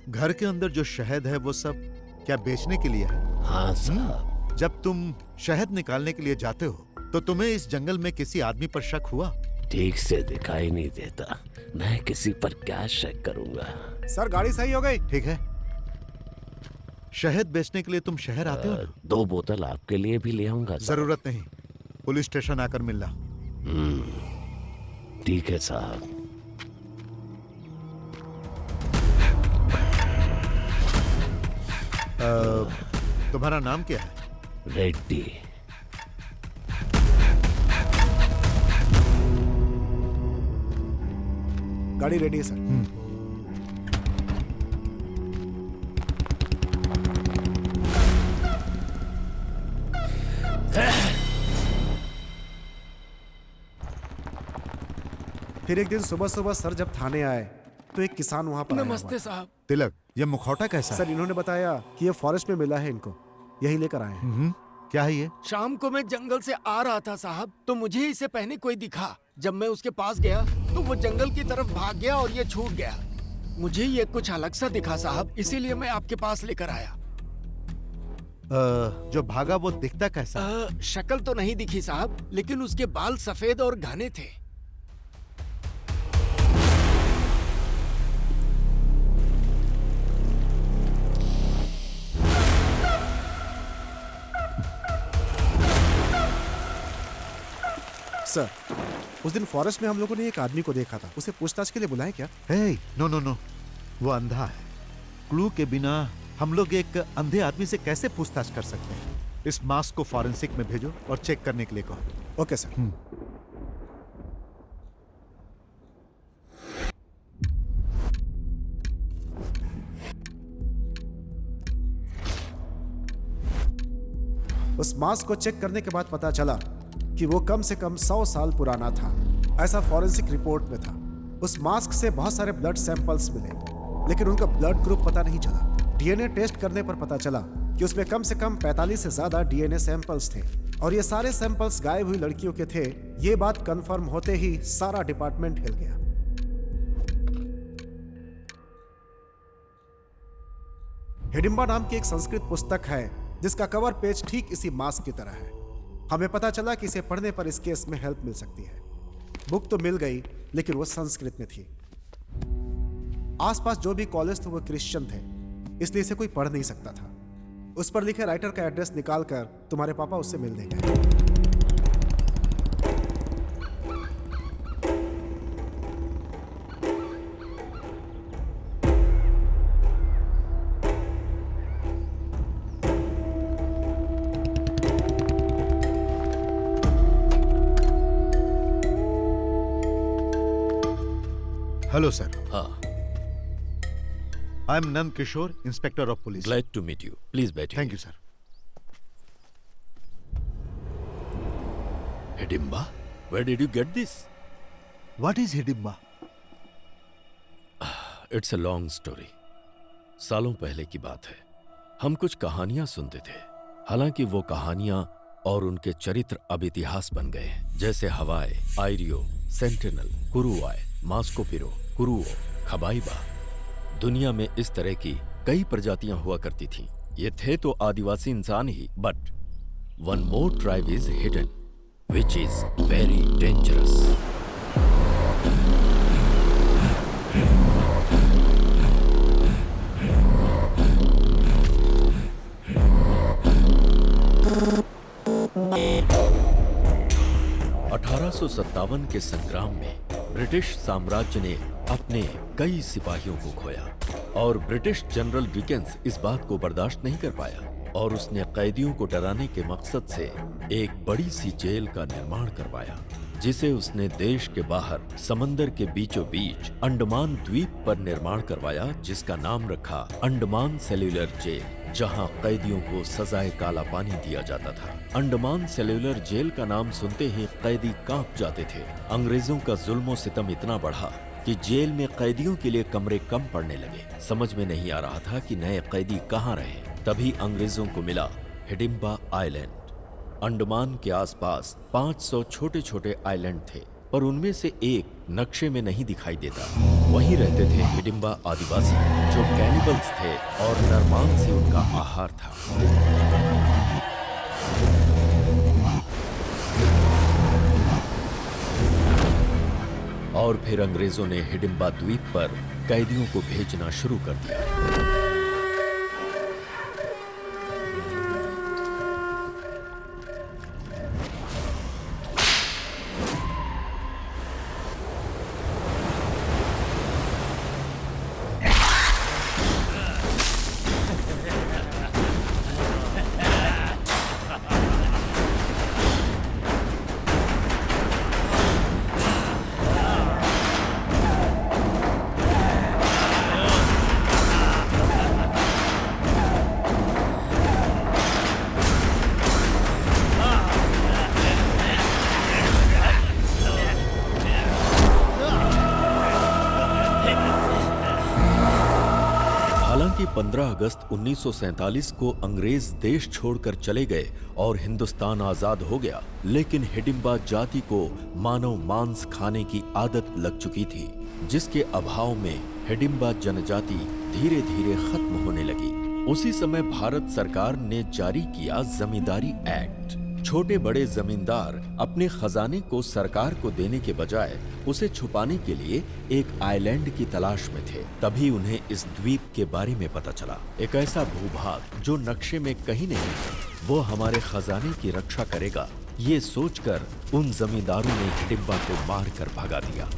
घर के अंदर जो शहद है वो सब क्या बेचने के लिए है? हाँ साहब। जब तुम शहद निकालने के लिए जाते हो तो तुम्हें इस जंगल में किसी आदमी पर शक हुआ? ठीक से दिखाई नहीं देता, मैं किसी पर क्या शक करूंगा। सर गाड़ी सही हो गई। ठीक है, शहद बेचने के लिए तुम शहर आते हो ना? 2 बोतल आपके लिए भी ले आऊंगा। जरूरत नहीं, पुलिस स्टेशन आकर मिलना। ठीक है साहब। तुम्हारा नाम क्या है? रेड्डी। गाड़ी रेडी है सर। फिर एक दिन सुबह सुबह सर जब थाने आए तो एक किसान वहाँ पर नमस्ते साहब। तिलक, ये मुखौटा कैसा सर? इन्होंने बताया कि ये फॉरेस्ट में मिला है इनको, यही लेकर आए हैं। क्या है ये? शाम को मैं जंगल से आ रहा था साहब, तो मुझे इसे पहने कोई दिखा। जब मैं उसके पास गया तो वो जंगल की तरफ भाग गया और ये छूट गया। मुझे ये कुछ अलग सा दिखा साहब, इसीलिए मैं आपके पास लेकर आया। जो भागा वो दिखता कैसा? शक्ल तो नहीं दिखी साहब, लेकिन उसके बाल सफेद और घने थे। सर, उस दिन फॉरेस्ट में हम लोगों ने एक आदमी को देखा था, उसे पूछताछ के लिए बुलाएं क्या? नो, वो अंधा है। क्लू के बिना हम लोग एक अंधे आदमी से कैसे पूछताछ कर सकते हैं? इस मास्क को फॉरेंसिक में भेजो और चेक करने के लिए कहो। Okay sir. उस मास्क को चेक करने के बाद पता चला कि वो कम से कम 100 साल पुराना था, ऐसा फॉरेंसिक रिपोर्ट में था। उस मास्क से बहुत सारे ब्लड सैंपल्स मिले, लेकिन उनका ब्लड ग्रुप पता नहीं चला। डीएनए टेस्ट करने पर पता चला कि उसमें कम से कम 45 से ज्यादा डीएनए सैंपल्स थे और ये सारे सैंपल्स गायब हुई लड़कियों के थे। ये बात कंफर्म होते ही सारा डिपार्टमेंट हिल गया। हिडिंबा नाम की एक संस्कृत पुस्तक है जिसका कवर पेज ठीक इसी मास्क की तरह है। हमें पता चला कि इसे पढ़ने पर इस केस में हेल्प मिल सकती है। बुक तो मिल गई, लेकिन वो संस्कृत में थी। आसपास जो भी कॉलेज थे वो क्रिश्चियन थे, इसलिए इसे कोई पढ़ नहीं सकता था। उस पर लिखे राइटर का एड्रेस निकालकर तुम्हारे पापा उससे मिल देंगे। Hello sir. हाँ। I am Nand Kishore, inspector of police. Glad to meet you. Please बैठिए। Thank you sir. Hidimba, where did you get this? What is Hidimba? It's a long story. सालों पहले की बात है। हम कुछ कहानियां सुनते थे। हालांकि वो कहानियां और उनके चरित्र अब इतिहास बन गए हैं, जैसे हवाई, आयरियो, सेंटिनल, कुरुआय, मास्कोपिरो, कुरुओ, खबाइबा। दुनिया में इस तरह की कई प्रजातियां हुआ करती थीं। ये थे तो आदिवासी इंसान ही, but one more tribe is hidden, which is very dangerous. सत्तावन के संग्राम में ब्रिटिश साम्राज्य ने अपने कई सिपाहियों को खोया और ब्रिटिश जनरल डिकेंस इस बात को बर्दाश्त नहीं कर पाया और उसने कैदियों को डराने के मकसद से एक बड़ी सी जेल का निर्माण करवाया, जिसे उसने देश के बाहर समंदर के बीचों बीच अंडमान द्वीप पर निर्माण करवाया, जिसका नाम रखा अंडमान सेल्यूलर जेल, जहां कैदियों को सजाए काला पानी दिया जाता था। अंडमान सेल्यूलर जेल का नाम सुनते ही कैदी कांप जाते थे। अंग्रेजों का जुल्म सितम इतना बढ़ा कि जेल में कैदियों के लिए कमरे कम पड़ने लगे। समझ में नहीं आ रहा था कि नए कैदी कहाँ रहे। तभी अंग्रेजों को मिला हिडिंबा आइलैंड। अंडमान के आसपास 500 छोटे छोटे आइलैंड थे, पर उनमें से एक नक्शे में नहीं दिखाई देता। वहीं रहते थे हिडिंबा आदिवासी, जो कैनिबल्स थे और नरमांस ही उनका आहार था। और फिर अंग्रेजों ने हिडिंबा द्वीप पर कैदियों को भेजना शुरू कर दिया। हालांकि 15 अगस्त 1947 को अंग्रेज देश छोड़कर चले गए और हिंदुस्तान आजाद हो गया, लेकिन हिडिंबा जाति को मानव मांस खाने की आदत लग चुकी थी, जिसके अभाव में हिडिंबा जनजाति धीरे धीरे खत्म होने लगी। उसी समय भारत सरकार ने जारी किया जमींदारी एक्ट। छोटे बड़े जमींदार अपने खजाने को सरकार को देने के बजाय उसे छुपाने के लिए एक आइलैंड की तलाश में थे। तभी उन्हें इस द्वीप के बारे में पता चला, एक ऐसा भूभाग जो नक्शे में कहीं नहीं, वो हमारे खजाने की रक्षा करेगा। ये सोचकर उन जमींदारों ने हिडिंबा को मार कर भगा दिया।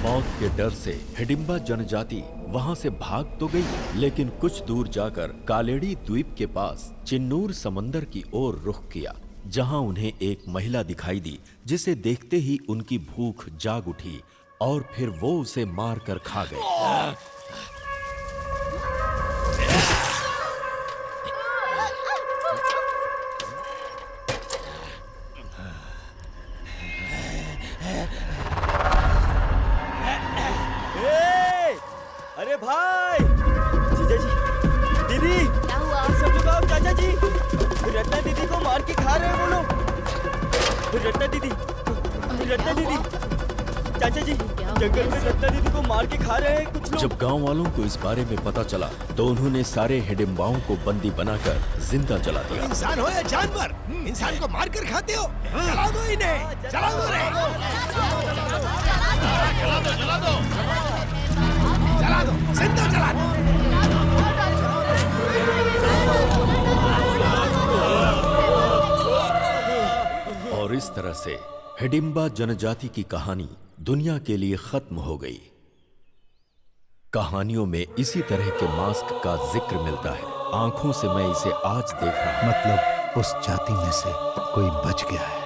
मौत के डर से हिडिंबा जनजाति वहां से भाग तो गई, लेकिन कुछ दूर जाकर कालेड़ी द्वीप के पास चिन्नूर समंदर की ओर रुख किया, जहां उन्हें एक महिला दिखाई दी, जिसे देखते ही उनकी भूख जाग उठी और फिर वो उसे मारकर खा गए। अरे भाई, जीजा जी, दीदी, क्या हुआ? सब लोग आओ, चाचा जी, रत्ना दीदी को मार के खा रहे हैं वो लोग। रत्ना दीदी, चाचा जी, जंगल में रत्ना दीदी को मार के खा रहे हैं कुछ लोग। जब गांव वालों को इस बारे में पता चला तो उन्होंने सारे हिडिंबाओं को बंदी बनाकर जिंदा जला दिया। इंसान हो या जानवर, इंसान को मार कर खाते हो। जला दो इन्हें, जला दो रे। जला दो, जिंदा जला दो। और इस तरह से हिडिंबा जनजाति की कहानी दुनिया के लिए खत्म हो गई। कहानियों में इसी तरह के मास्क का जिक्र मिलता है। आंखों से मैं इसे आज देख रहा हूं। मतलब उस जाति में से कोई बच गया है।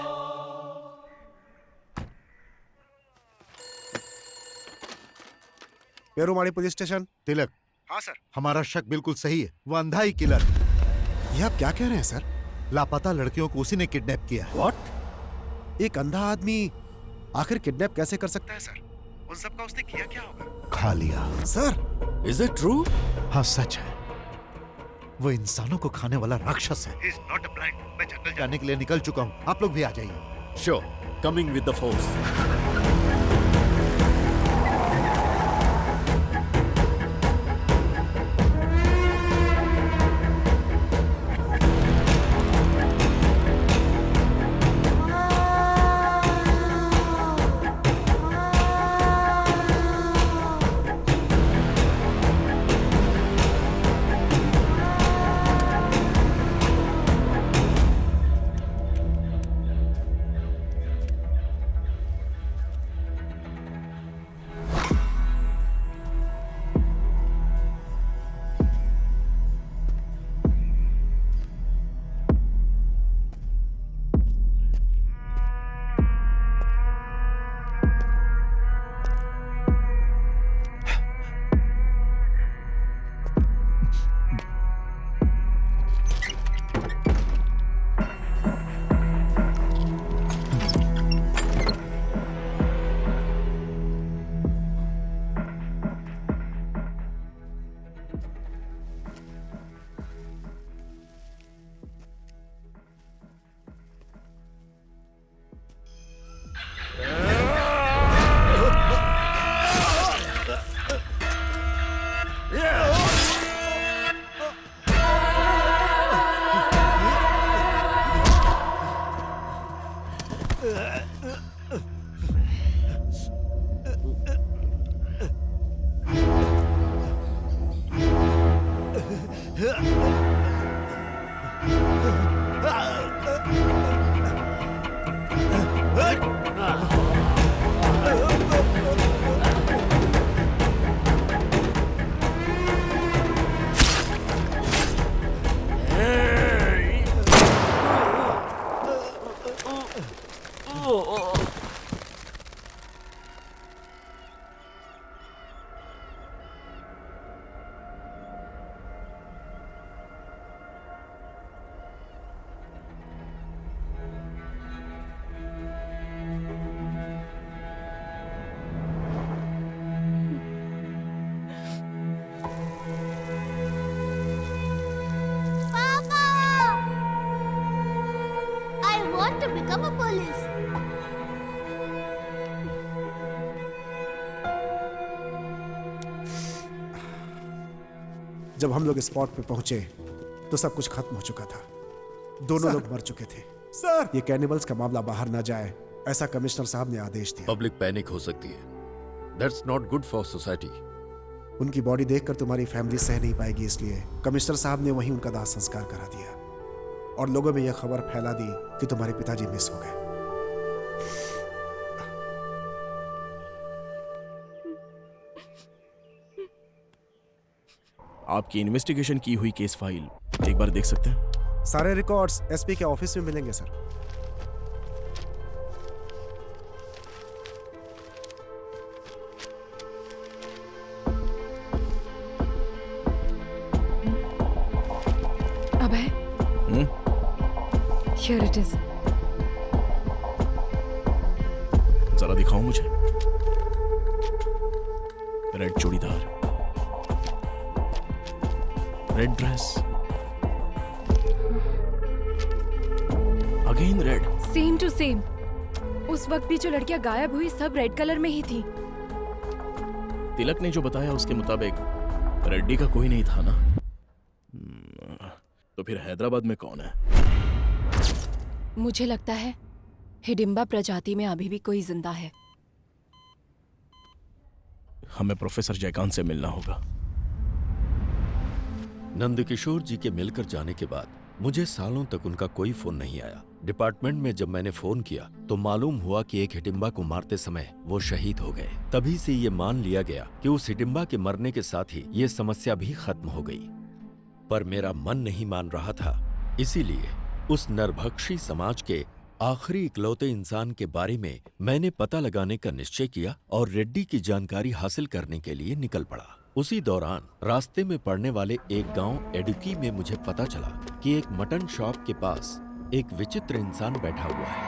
पेरुमाड़ी पुलिस स्टेशन। तिलक। हाँ सर। हमारा शक बिल्कुल सही है, वो अंधा ही किलर। ये आप क्या कह रहे हैं सर? लापता लड़कियों को उसी ने किडनैप किया है। What? एक अंधा आदमी आखिर किडनैप कैसे कर सकता है सर? उन सब का उसने किया क्या होगा? खा लिया। Sir, is it true? हाँ सच है। वो इंसानों को खाने वाला राक्षस है। He is not a blind. मैं जंगल जाने के लिए निकल चुका हूँ, आप लोग भी आ जाइए। Sure, coming with the force. To become a police. जब हम लोग स्पॉट पे पहुंचे तो सब कुछ खत्म हो चुका था। दोनों लोग मर चुके थे। सर, ये कैनिबल्स का मामला बाहर ना जाए, ऐसा कमिश्नर साहब ने आदेश दिया। पब्लिक पैनिक हो सकती है। That's not good for society. उनकी बॉडी देखकर तुम्हारी फैमिली सह नहीं पाएगी, इसलिए कमिश्नर साहब ने वहीं उनका दाह संस्कार करा दिया और लोगों में यह खबर फैला दी कि तुम्हारे पिताजी मिस हो गए। आपकी इन्वेस्टिगेशन की हुई केस फाइल एक बार देख सकते हैं? सारे रिकॉर्ड्स एसपी के ऑफिस में मिलेंगे sir. Abhay, Here it is. जरा दिखाओ मुझे। Red churidar, red dress, again red. Same to same. उस वक्त भी जो लड़कियां गायब हुई सब रेड कलर में ही थी। तिलक ने जो बताया उसके मुताबिक रेड्डी का कोई नहीं था ना? तो फिर हैदराबाद में कौन है? मुझे लगता है हिडिंबा प्रजाति में अभी भी कोई जिंदा है। हमें प्रोफेसर जयकांत से मिलना होगा। नंदकिशोर जी के मिलकर जाने के बाद मुझे सालों तक उनका कोई फोन नहीं आया। डिपार्टमेंट में जब मैंने फोन किया तो मालूम हुआ कि एक हिडिंबा को मारते समय वो शहीद हो गए। तभी से ये मान लिया गया कि उस हिडिंबा के मरने के साथ ही ये समस्या भी खत्म हो गई। पर मेरा मन नहीं मान रहा था, इसीलिए उस नरभक्षी समाज के आखिरी इकलौते इंसान के बारे में मैंने पता लगाने का निश्चय किया और रेड्डी की जानकारी हासिल करने के लिए निकल पड़ा। उसी दौरान रास्ते में पड़ने वाले एक गांव एडुकी में मुझे पता चला कि एक मटन शॉप के पास एक विचित्र इंसान बैठा हुआ है।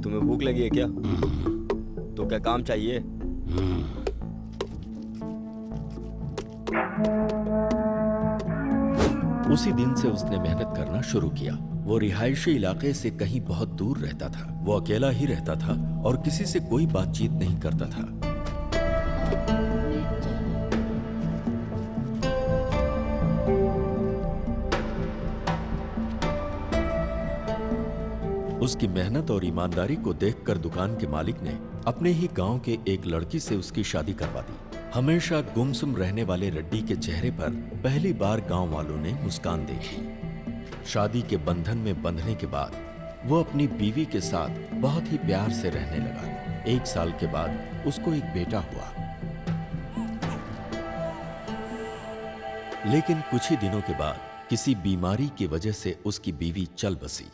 तुम्हें भूख लगी है क्या? तो क्या काम चाहिए? उसी दिन से उसने मेहनत करना शुरू किया। वो रिहायशी इलाके से कहीं बहुत दूर रहता था। वो अकेला ही रहता था और किसी से कोई बातचीत नहीं करता था। उसकी मेहनत और ईमानदारी को देखकर दुकान के मालिक ने अपने ही गांव के एक लड़की से उसकी शादी करवा दी। हमेशा गुमसुम रहने वाले रेड्डी के चेहरे पर पहली बार गांव वालों ने मुस्कान देखी। शादी के बंधन में बंधने के बाद वो अपनी बीवी के साथ बहुत ही प्यार से रहने लगा। 1 साल के बाद उसको एक बेटा हुआ। लेकिन कुछ ही दिनों के बाद किसी बीमारी की वजह से उसकी बीवी चल बसी।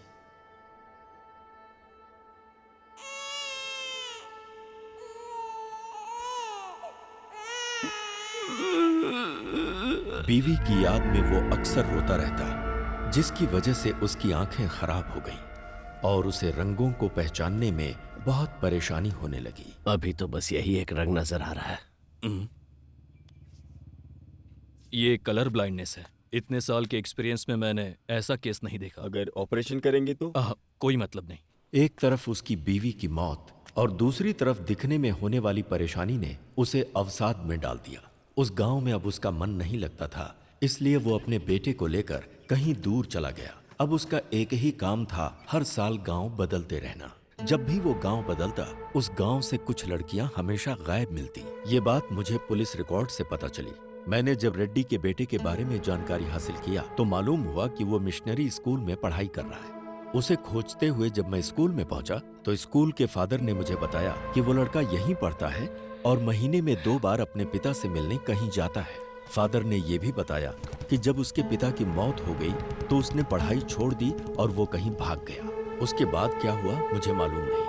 बीवी की याद में वो अक्सर रोता रहता, जिसकी वजह से उसकी आंखें खराब हो गईं और उसे रंगों को पहचानने में बहुत परेशानी होने लगी। अभी तो बस यही एक रंग नजर आ रहा है। ये कलर ब्लाइंडनेस है। इतने साल के एक्सपीरियंस में मैंने ऐसा केस नहीं देखा। अगर ऑपरेशन करेंगे तो? कोई मतलब नहीं। एक तरफ उसकी बीवी की मौत और दूसरी तरफ दिखने में होने वाली परेशानी ने उसे अवसाद में डाल दिया। उस गांव में अब उसका मन नहीं लगता था, इसलिए वो अपने बेटे को लेकर कहीं दूर चला गया। अब उसका एक ही काम था, हर साल गांव बदलते रहना। जब भी वो गांव बदलता, उस गांव से कुछ लड़कियां हमेशा गायब मिलती। ये बात मुझे पुलिस रिकॉर्ड से पता चली। मैंने जब रेड्डी के बेटे के बारे में जानकारी हासिल किया तो मालूम हुआ कि वो मिशनरी स्कूल में पढ़ाई कर रहा है। उसे खोजते हुए जब मैं स्कूल में पहुंचा तो स्कूल के फादर ने मुझे बताया कि वो लड़का यहीं पढ़ता है और महीने में 2 बार अपने पिता से मिलने कहीं जाता है। फादर ने यह भी बताया कि जब उसके पिता की मौत हो गई तो उसने पढ़ाई छोड़ दी और वो कहीं भाग गया। उसके बाद क्या हुआ मुझे मालूम नहीं।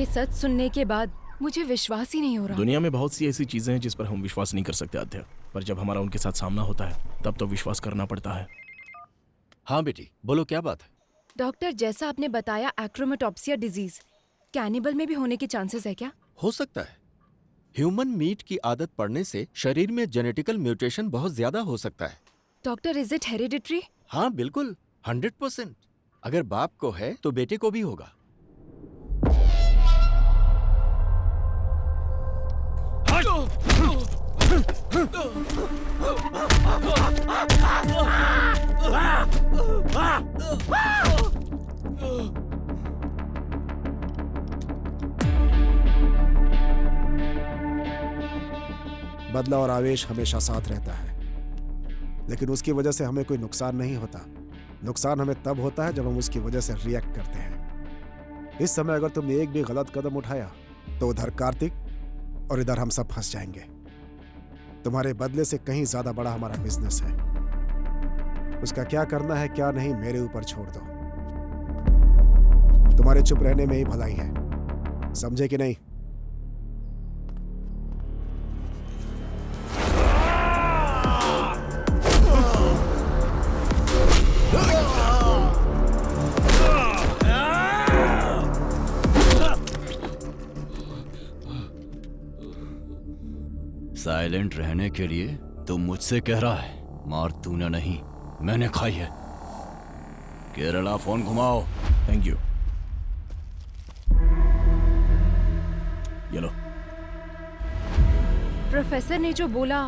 सच सुनने के बाद मुझे विश्वास ही नहीं हो रहा। दुनिया में बहुत सी ऐसी चीजें हैं जिस पर हम विश्वास नहीं कर सकते आध्या, पर जब हमारा उनके साथ सामना होता है तब तो विश्वास करना पड़ता है। हाँ बेटी, बोलो क्या बात है? डॉक्टर, जैसा आपने बताया एक्रोमेटोप्सिया डिजीज कैनिबल में भी होने के चांसेस है क्या? हो सकता है। ह्यूमन मीट की आदत पड़ने से शरीर में जेनेटिकल म्यूटेशन बहुत ज्यादा हो सकता है। Doctor, is it hereditary? हाँ बिल्कुल, 100%। अगर बाप को है तो बेटे को भी होगा। बदला और आवेश हमेशा साथ रहता है, लेकिन उसकी वजह से हमें कोई नुकसान नहीं होता। नुकसान हमें तब होता है जब हम उसकी वजह से रिएक्ट करते हैं। इस समय अगर तुमने एक भी गलत कदम उठाया तो उधर कार्तिक और इधर हम सब फंस जाएंगे। तुम्हारे बदले से कहीं ज्यादा बड़ा हमारा बिजनेस है। उसका क्या करना है क्या नहीं मेरे ऊपर छोड़ दो। तुम्हारे चुप रहने में ही भलाई है, समझे कि नहीं? साइलेंट रहने के लिए तुम मुझसे कह रहा है? मार तूने नहीं, मैंने खाई है। केरला फोन घुमाओ। Thank you. ये लो। प्रोफेसर ने जो बोला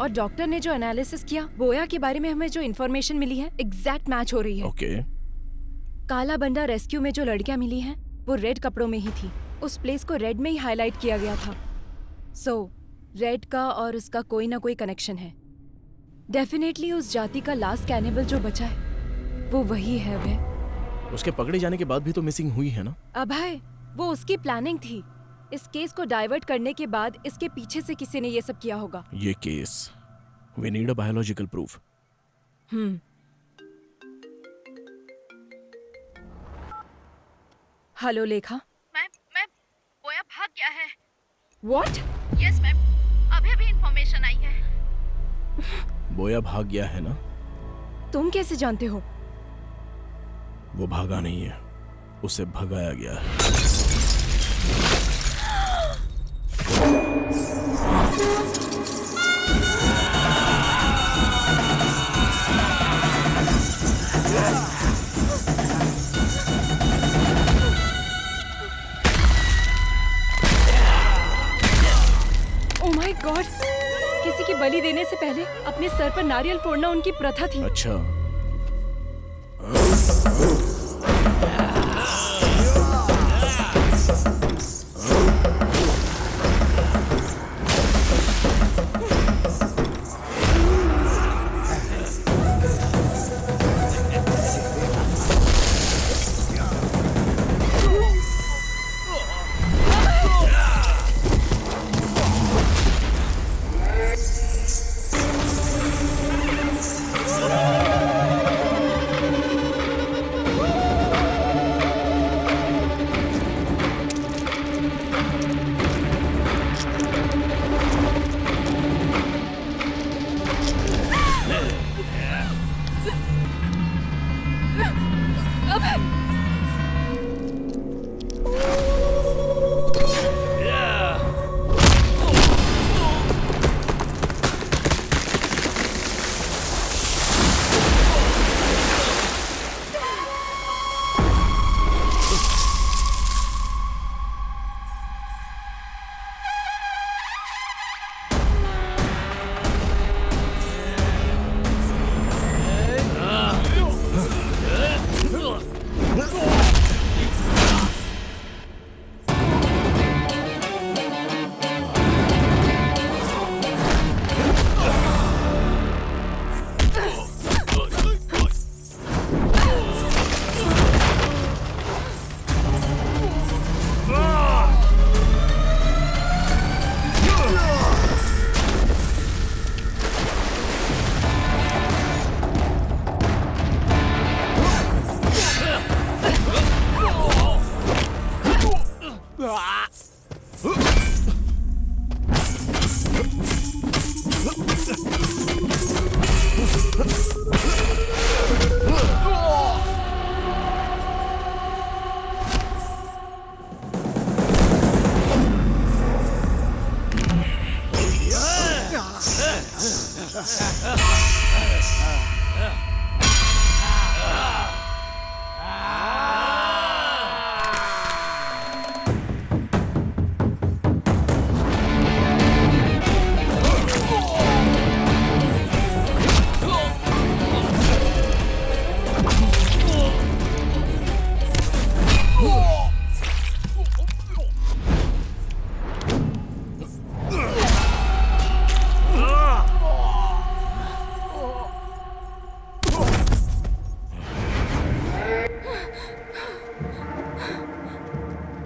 और डॉक्टर ने जो एनालिसिस किया, बोया के बारे में हमें जो इन्फॉर्मेशन मिली है एग्जैक्ट मैच हो रही है। ओके। काला बंडा रेस्क्यू में जो लड़कियां मिली हैं वो रेड कपड़ों में ही थी। उस प्लेस को रेड में ही हाईलाइट किया गया था। सो रेड का और उसका कोई ना कोई कनेक्शन है। डेफिनेटली उस जाति का लास्ट कैनिबल जो बचा है वो वही है अभय। उसके पकड़े जाने के बाद भी तो मिसिंग हुई है ना? अभय, वो उसकी प्लानिंग थी। इस केस को डाइवर्ट करने के बाद इसके पीछे से किसी ने ये सब किया होगा। ये case, we need a biological proof. Hello Lekha. Ma'am, Boya भाग गया है। व्हाट? यस मैम, अभी भी इंफॉर्मेशन आई है। बोया भाग गया है ना? तुम कैसे जानते हो? वो भागा नहीं है, उसे भगाया गया है। ओह माय गॉड! किसी की बलि देने से पहले अपने सर पर नारियल फोड़ना उनकी प्रथा थी। अच्छा।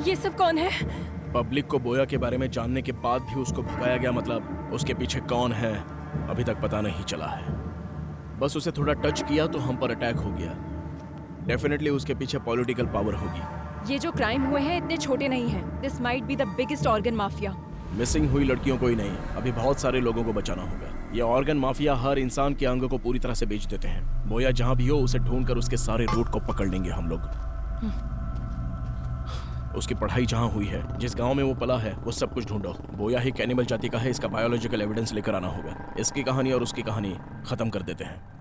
ये सब कौन है? पब्लिक को बोया के बारे में जानने के बाद भी उसको भगाया गया, मतलब उसके पीछे कौन है अभी तक पता नहीं चला है। बस उसे थोड़ा टच किया तो हम पर अटैक हो गया। डेफिनेटली उसके पीछे पॉलिटिकल पावर होगी। ये जो क्राइम हुए हैं इतने छोटे नहीं हैं। This might be the biggest organ mafia. Missing हुई लड़कियों को ही नहीं, अभी बहुत सारे लोगों को बचाना होगा। ये ऑर्गन माफिया हर इंसान के अंग को पूरी तरह से बेच देते हैं। बोया जहां भी हो उसे ढूंढकर उसके सारे रूट को पकड़ लेंगे हम लोग। उसकी पढ़ाई जहां हुई है, जिस गांव में वो पला है, वो सब कुछ ढूंढो। बोया ही कैनिबल जाति का है, इसका बायोलॉजिकल एविडेंस लेकर आना होगा। इसकी कहानी और उसकी कहानी खत्म कर देते हैं।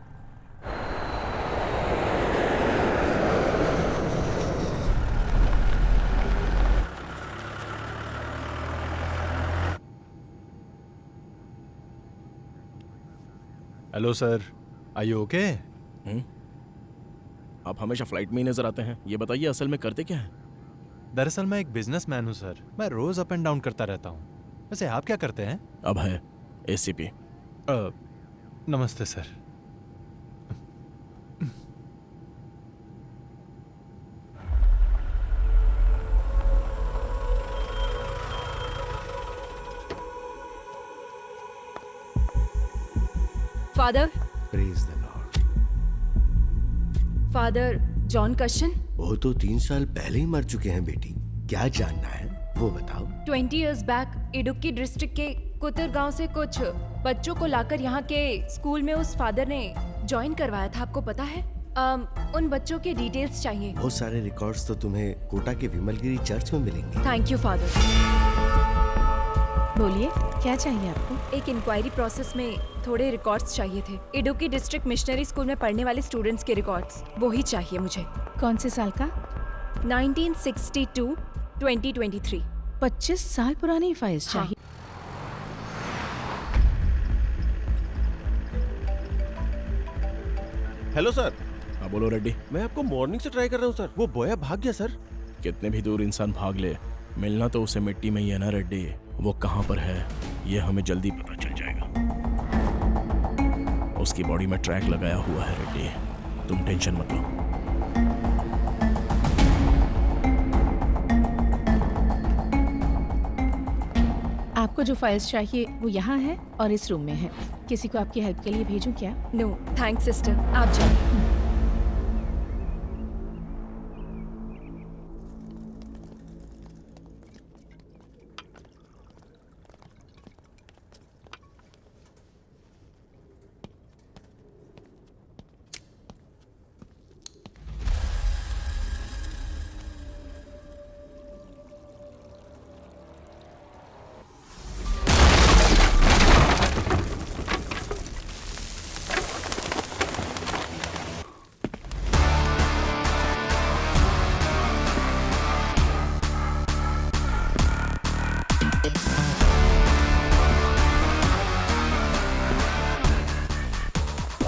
Hello sir, are you okay? आप हमेशा फ्लाइट में ही नजर आते हैं, ये बताइए असल में करते क्या हैं? दरअसल मैं एक बिजनेसमैन हूँ सर, मैं रोज अप एंड डाउन करता रहता हूँ। वैसे आप क्या करते हैं? अब है एसीपी। नमस्ते सर। Father, praise the Lord. Father John कशन। वो तो 3 साल पहले ही मर चुके हैं बेटी। क्या जानना है वो बताओ। 20 years बैक इडुक्की डिस्ट्रिक्ट के कुतर गांव से कुछ बच्चों को लाकर यहाँ के स्कूल में उस फादर ने ज्वाइन करवाया था, आपको पता है? उन बच्चों के डिटेल्स चाहिए। बहुत सारे रिकॉर्ड्स तो तुम्हें कोटा के विमलगिरी चर्च में मिलेंगे। Thank you father. बोलिए, क्या चाहिए आपको? एक इंक्वायरी प्रोसेस में थोड़े रिकॉर्ड्स चाहिए थे। इडुक्की डिस्ट्रिक्ट मिशनरी स्कूल में पढ़ने वाले स्टूडेंट्स के रिकॉर्ड्स, वो ही चाहिए मुझे। कौन से साल का? 1962 2023। 25 साल पुरानी फाइल्स चाहिए। Hello sir. हाँ बोलो रेड्डी। मैं आपको मॉर्निंग से ट्राई कर रहा हूँ सर, वो बोया भाग गया सर। कितने भी दूर इंसान भाग ले, मिलना तो उसे मिट्टी में ही है ना रेड्डी। वो कहाँ पर है ये हमें जल्दी पता चल जाएगा। उसकी बॉडी में ट्रैक लगाया हुआ है रेड्डी, तुम टेंशन मत लो। आपको जो फाइल्स चाहिए वो यहाँ है और इस रूम में है। किसी को आपकी हेल्प के लिए भेजूं क्या? नो थैंक्स सिस्टर, आप जाओ।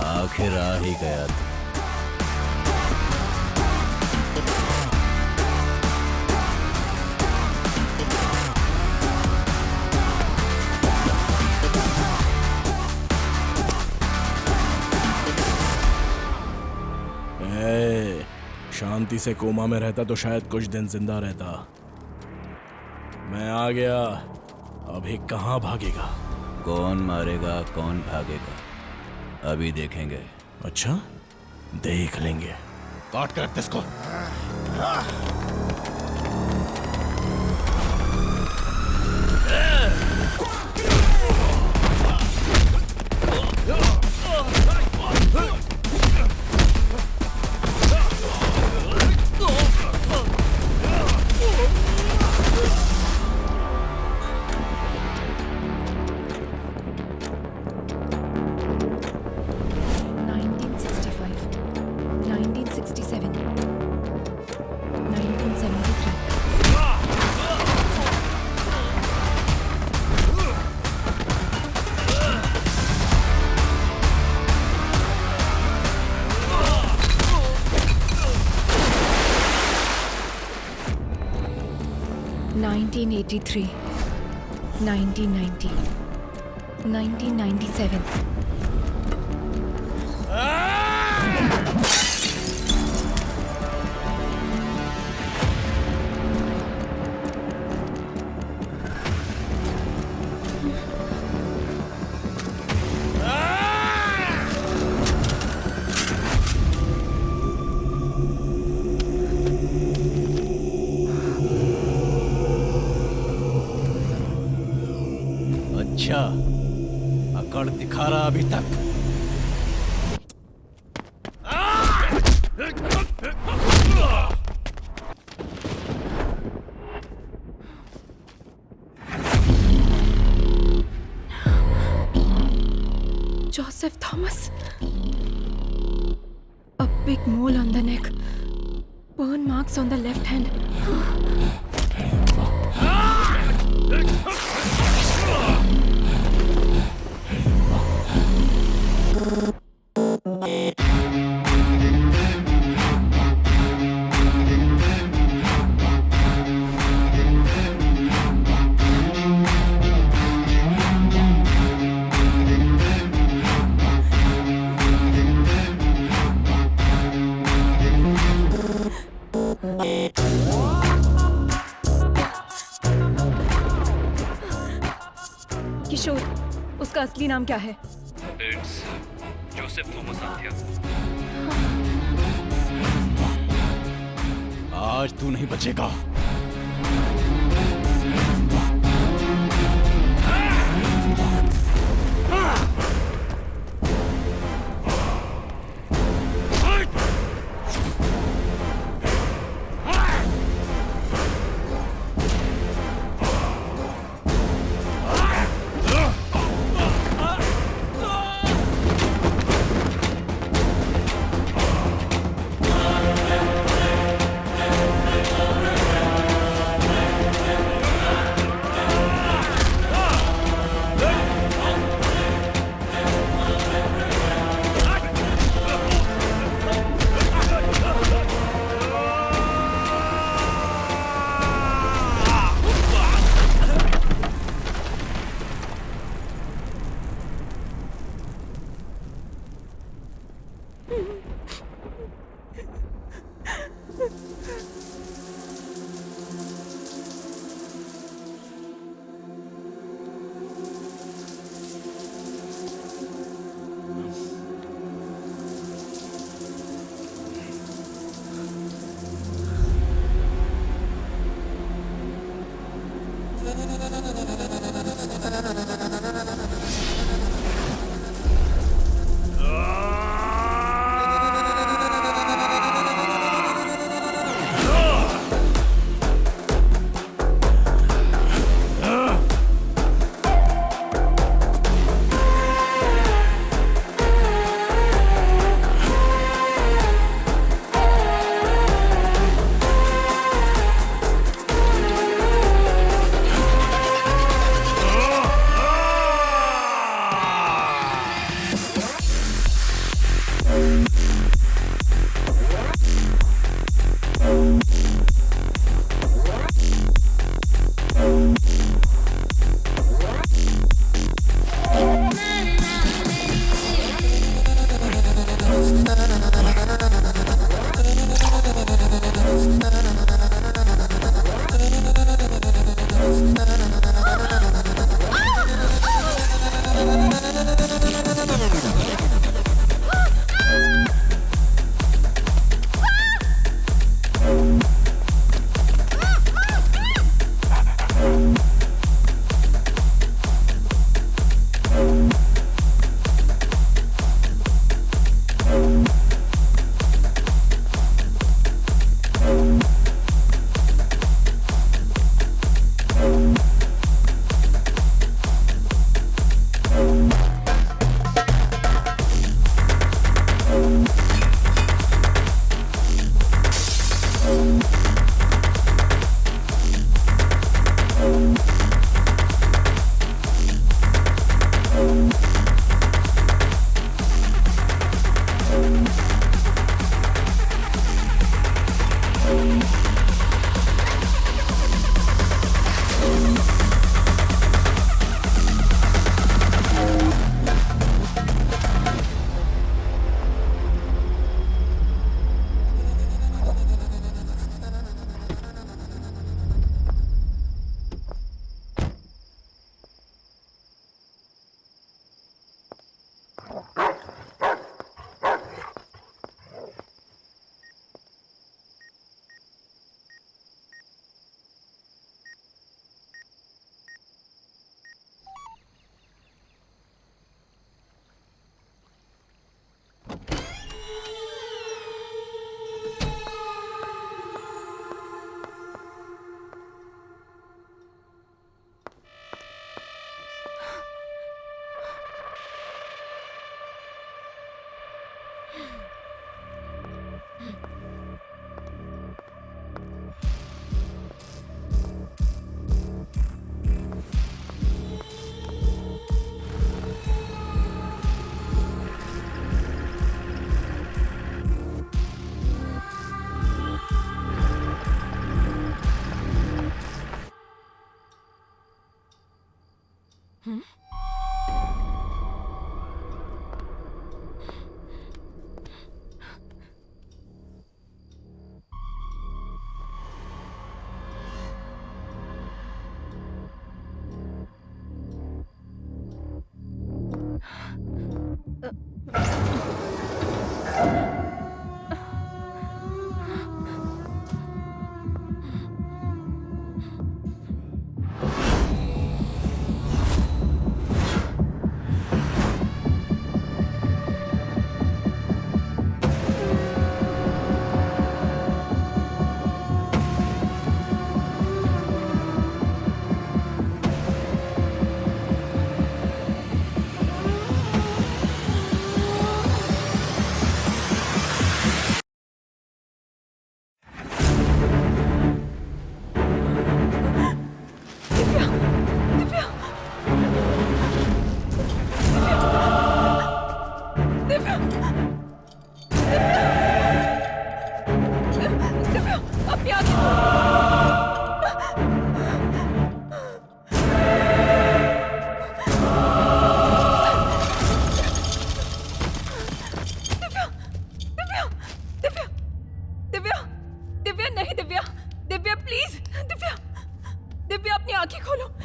आखिर आ ही गया था। शांति से कोमा में रहता तो शायद कुछ दिन जिंदा रहता। मैं आ गया, अभी कहाँ भागेगा? कौन मारेगा कौन भागेगा अभी देखेंगे। अच्छा, देख लेंगे। काट कर रख इसको। (1983) 1990 1997 (1997) अभी तक? Joseph Thomas. A big mole on the neck. Burn marks on the left hand. किशोर, उसका असली नाम क्या है? It's Joseph Thomas Athiya. आज तू नहीं बचेगा।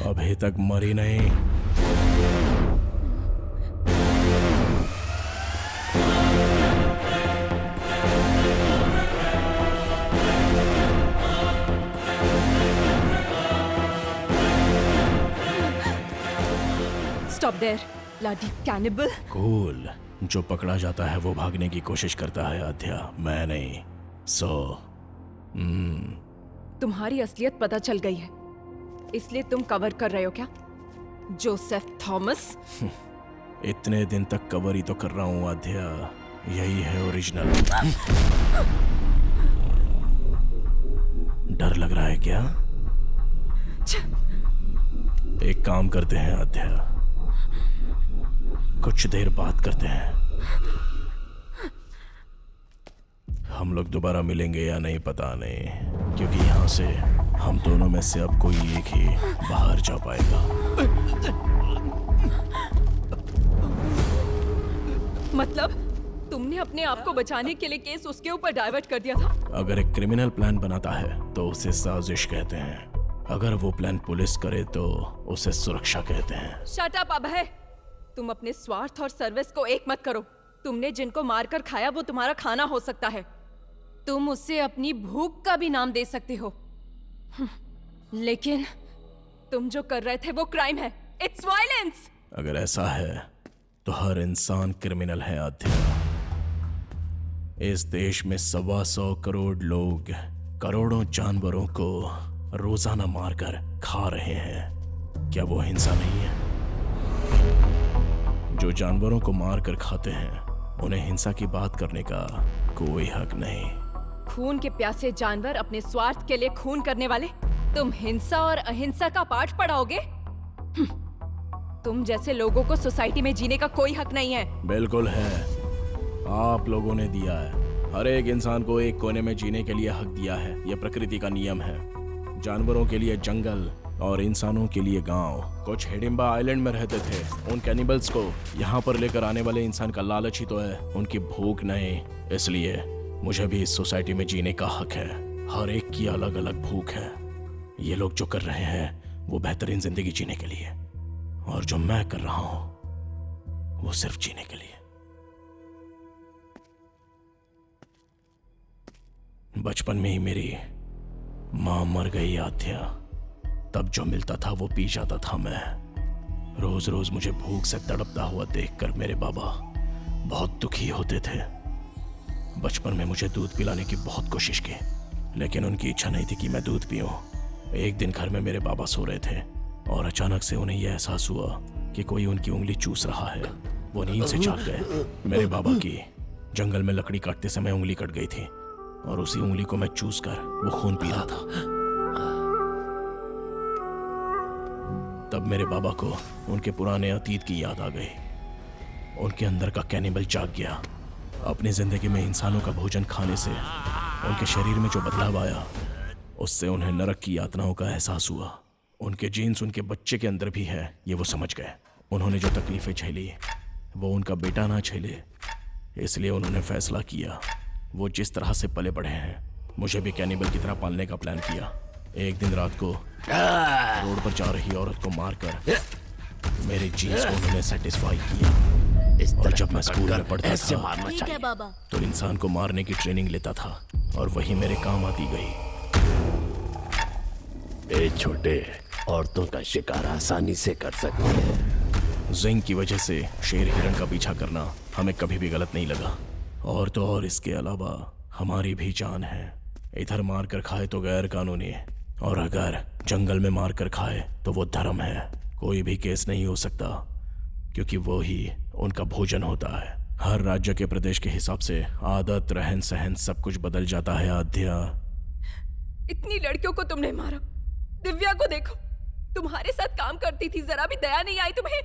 अभी तक मरी नहीं। Stop there, bloody cannibal. Cool. जो पकड़ा जाता है वो भागने की कोशिश करता है आध्या, मैं नहीं। तुम्हारी असलियत पता चल गई है, इसलिए तुम कवर कर रहे हो क्या? Joseph Thomas? इतने दिन तक कवर ही तो कर रहा हूँ आध्या, यही है ओरिजिनल। डर लग रहा है क्या? एक काम करते हैं आध्या, कुछ देर बात करते हैं। हम लोग दोबारा मिलेंगे या नहीं पता नहीं, क्योंकि यहाँ से हम दोनों में से अब कोई एक ही बाहर जा पाएगा। मतलब तुमने अपने आप को बचाने के लिए केस उसके ऊपर डाइवर्ट कर दिया था? अगर एक क्रिमिनल प्लान बनाता है तो उसे साजिश कहते हैं, अगर वो प्लान पुलिस करे तो उसे सुरक्षा कहते हैं। शट अप अभय, तुम अपने स्वार्थ और सर्विस को एक मत करो। तुमने जिनको मारकर खाया वो तुम्हारा खाना हो सकता है, तुम उसे अपनी भूख का भी नाम दे सकते हो, लेकिन तुम जो कर रहे थे वो क्राइम है। It's violence. अगर ऐसा है तो हर इंसान क्रिमिनल है आध्या। इस देश में 125 करोड़ लोग करोड़ों जानवरों को रोजाना मारकर खा रहे हैं, क्या वो हिंसा नहीं है? जो जानवरों को मारकर खाते हैं उन्हें हिंसा की बात करने का कोई हक नहीं। खून के प्यासे जानवर अपने स्वार्थ के लिए खून करने वाले, तुम हिंसा और अहिंसा का पाठ पढ़ाओगे? तुम जैसे लोगों को सोसाइटी में जीने का कोई हक नहीं है। बिल्कुल है, आप लोगों ने दिया है। हर एक इंसान को एक कोने में जीने के लिए हक दिया है, यह प्रकृति का नियम है। जानवरों के लिए जंगल और इंसानों के लिए गांव। कुछ हिडिंबा आइलैंड में रहते थे, उन कैनिबल्स को यहाँ पर लेकर आने वाले इंसान का लालच ही तो है, उनकी भूख नहीं। इसलिए मुझे भी इस सोसाइटी में जीने का हक है। हर एक की अलग अलग भूख है। ये लोग जो कर रहे हैं वो बेहतरीन जिंदगी जीने के लिए, और जो मैं कर रहा हूं वो सिर्फ जीने के लिए। बचपन में ही मेरी मां मर गई आध्या, तब जो मिलता था वो पी जाता था मैं। रोज रोज मुझे भूख से तड़पता हुआ देखकर मेरे बाबा बहुत दुखी होते थे। बचपन में मुझे दूध पिलाने की बहुत कोशिश की, लेकिन उनकी इच्छा नहीं थी कि मैं दूध पीऊं। एक दिन घर में मेरे बाबा सो रहे थे और अचानक से उन्हें यह एहसास हुआ कि कोई उनकी उंगली चूस रहा है। वो नींद से जाग गए। मेरे बाबा की जंगल में लकड़ी काटते समय उंगली कट गई थी और उसी उंगली को मैं चूस कर वो खून पी रहा था। तब मेरे बाबा को उनके पुराने अतीत की याद आ गई। उनके अंदर का कैनिबल जाग गया। अपनी जिंदगी में इंसानों का भोजन खाने से उनके शरीर में जो बदलाव आया, उससे उन्हें नरक की यातनाओं का एहसास हुआ। उनके जीन्स उनके बच्चे के अंदर भी है, ये वो समझ गए। उन्होंने जो तकलीफें झेली वो उनका बेटा ना झेले, इसलिए उन्होंने फैसला किया। वो जिस तरह से पले बढ़े हैं, मुझे भी कैनिबल की तरह पालने का प्लान किया। एक दिन रात को रोड पर जा रही औरत को मारकर मेरे जीन्स को उन्होंने सेटिस्फाई किया। और जब मैं स्कूल में पढ़ता था ठीक है बाबा। तो इंसान को मारने की ट्रेनिंग लेता था और वही मेरे काम आती गई। ए छोटे, औरतों का शिकार आसानी से कर सकते हैं। जिंक की वजह से शेर हिरण का पीछा करना हमें कभी भी गलत नहीं लगा। और तो और इसके अलावा हमारी भी जान है। इधर मार कर खाए तो गैर कानूनी है, और अगर जंगल में मार कर खाए तो वो धर्म है। कोई भी केस नहीं हो सकता, क्योंकि वो ही उनका भोजन होता है। हर राज्य के प्रदेश के हिसाब से आदत, रहन सहन सब कुछ बदल जाता है। आद्या, इतनी लड़कियों को तुमने मारा। दिव्या को देखो, तुम्हारे साथ काम करती थी, जरा भी दया नहीं आई तुम्हें?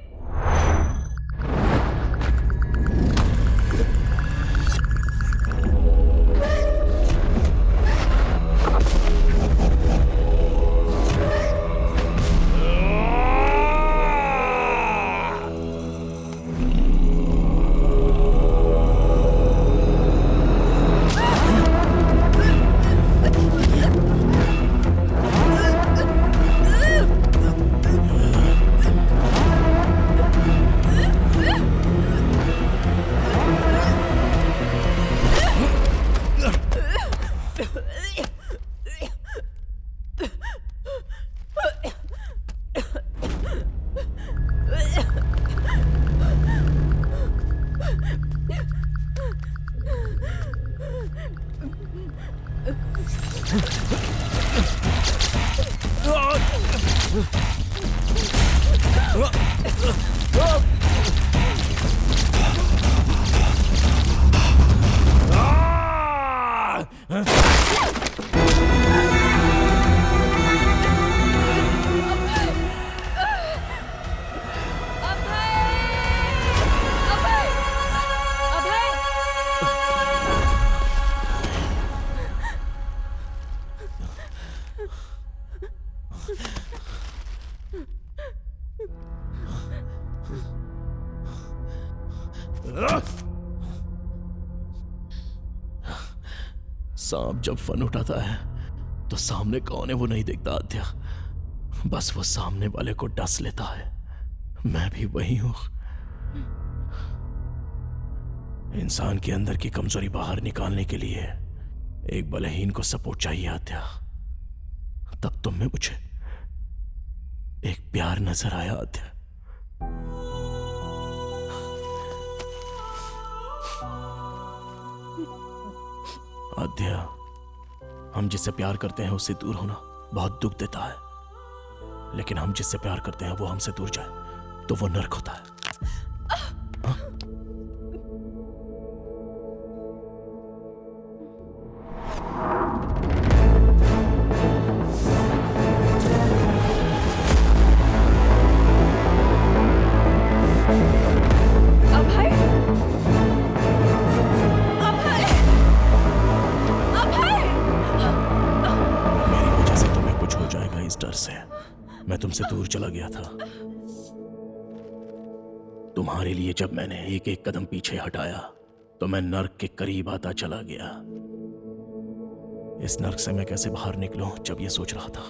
सांप जब फन उठाता है तो सामने कौन है वो नहीं देखता आद्या, बस वो सामने वाले को डस लेता है। मैं भी वही हूं। इंसान के अंदर की कमजोरी बाहर निकालने के लिए एक बलहीन को सपोर्ट चाहिए आद्या। तब तुम में मुझे एक प्यार नजर आया आद्या। आद्या, हम जिससे प्यार करते हैं उससे दूर होना बहुत दुख देता है, लेकिन हम जिससे प्यार करते हैं वो हमसे दूर जाए तो वो नर्क होता है। मैं तुमसे दूर चला गया था। तुम्हारे लिए जब मैंने एक एक कदम पीछे हटाया तो मैं नर्क के करीब आता चला गया। इस नर्क से मैं कैसे बाहर निकलूं जब ये सोच रहा था,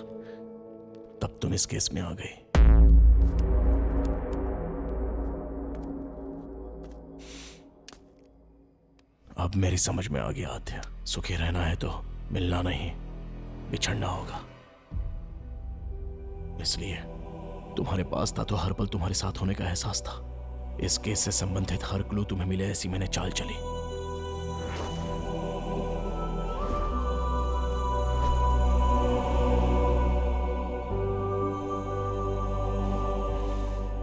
तब तुम इस केस में आ गई। अब मेरी समझ में आ गया आद्या, सुखी रहना है तो मिलना नहीं, बिछड़ना होगा। इसलिए तुम्हारे पास था तो हर पल तुम्हारे साथ होने का एहसास था। इस केस से संबंधित हर क्लू तुम्हें मिले, ऐसी मैंने चाल चली।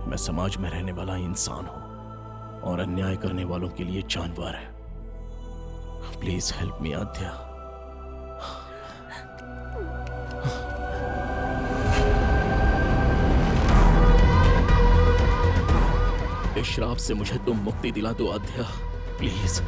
मैं समाज में रहने वाला इंसान हूं और अन्याय करने वालों के लिए जानवर है। प्लीज हेल्प मी आद्या। इस श्राप से मुझे तुम मुक्ति दिला दो आद्या, प्लीज।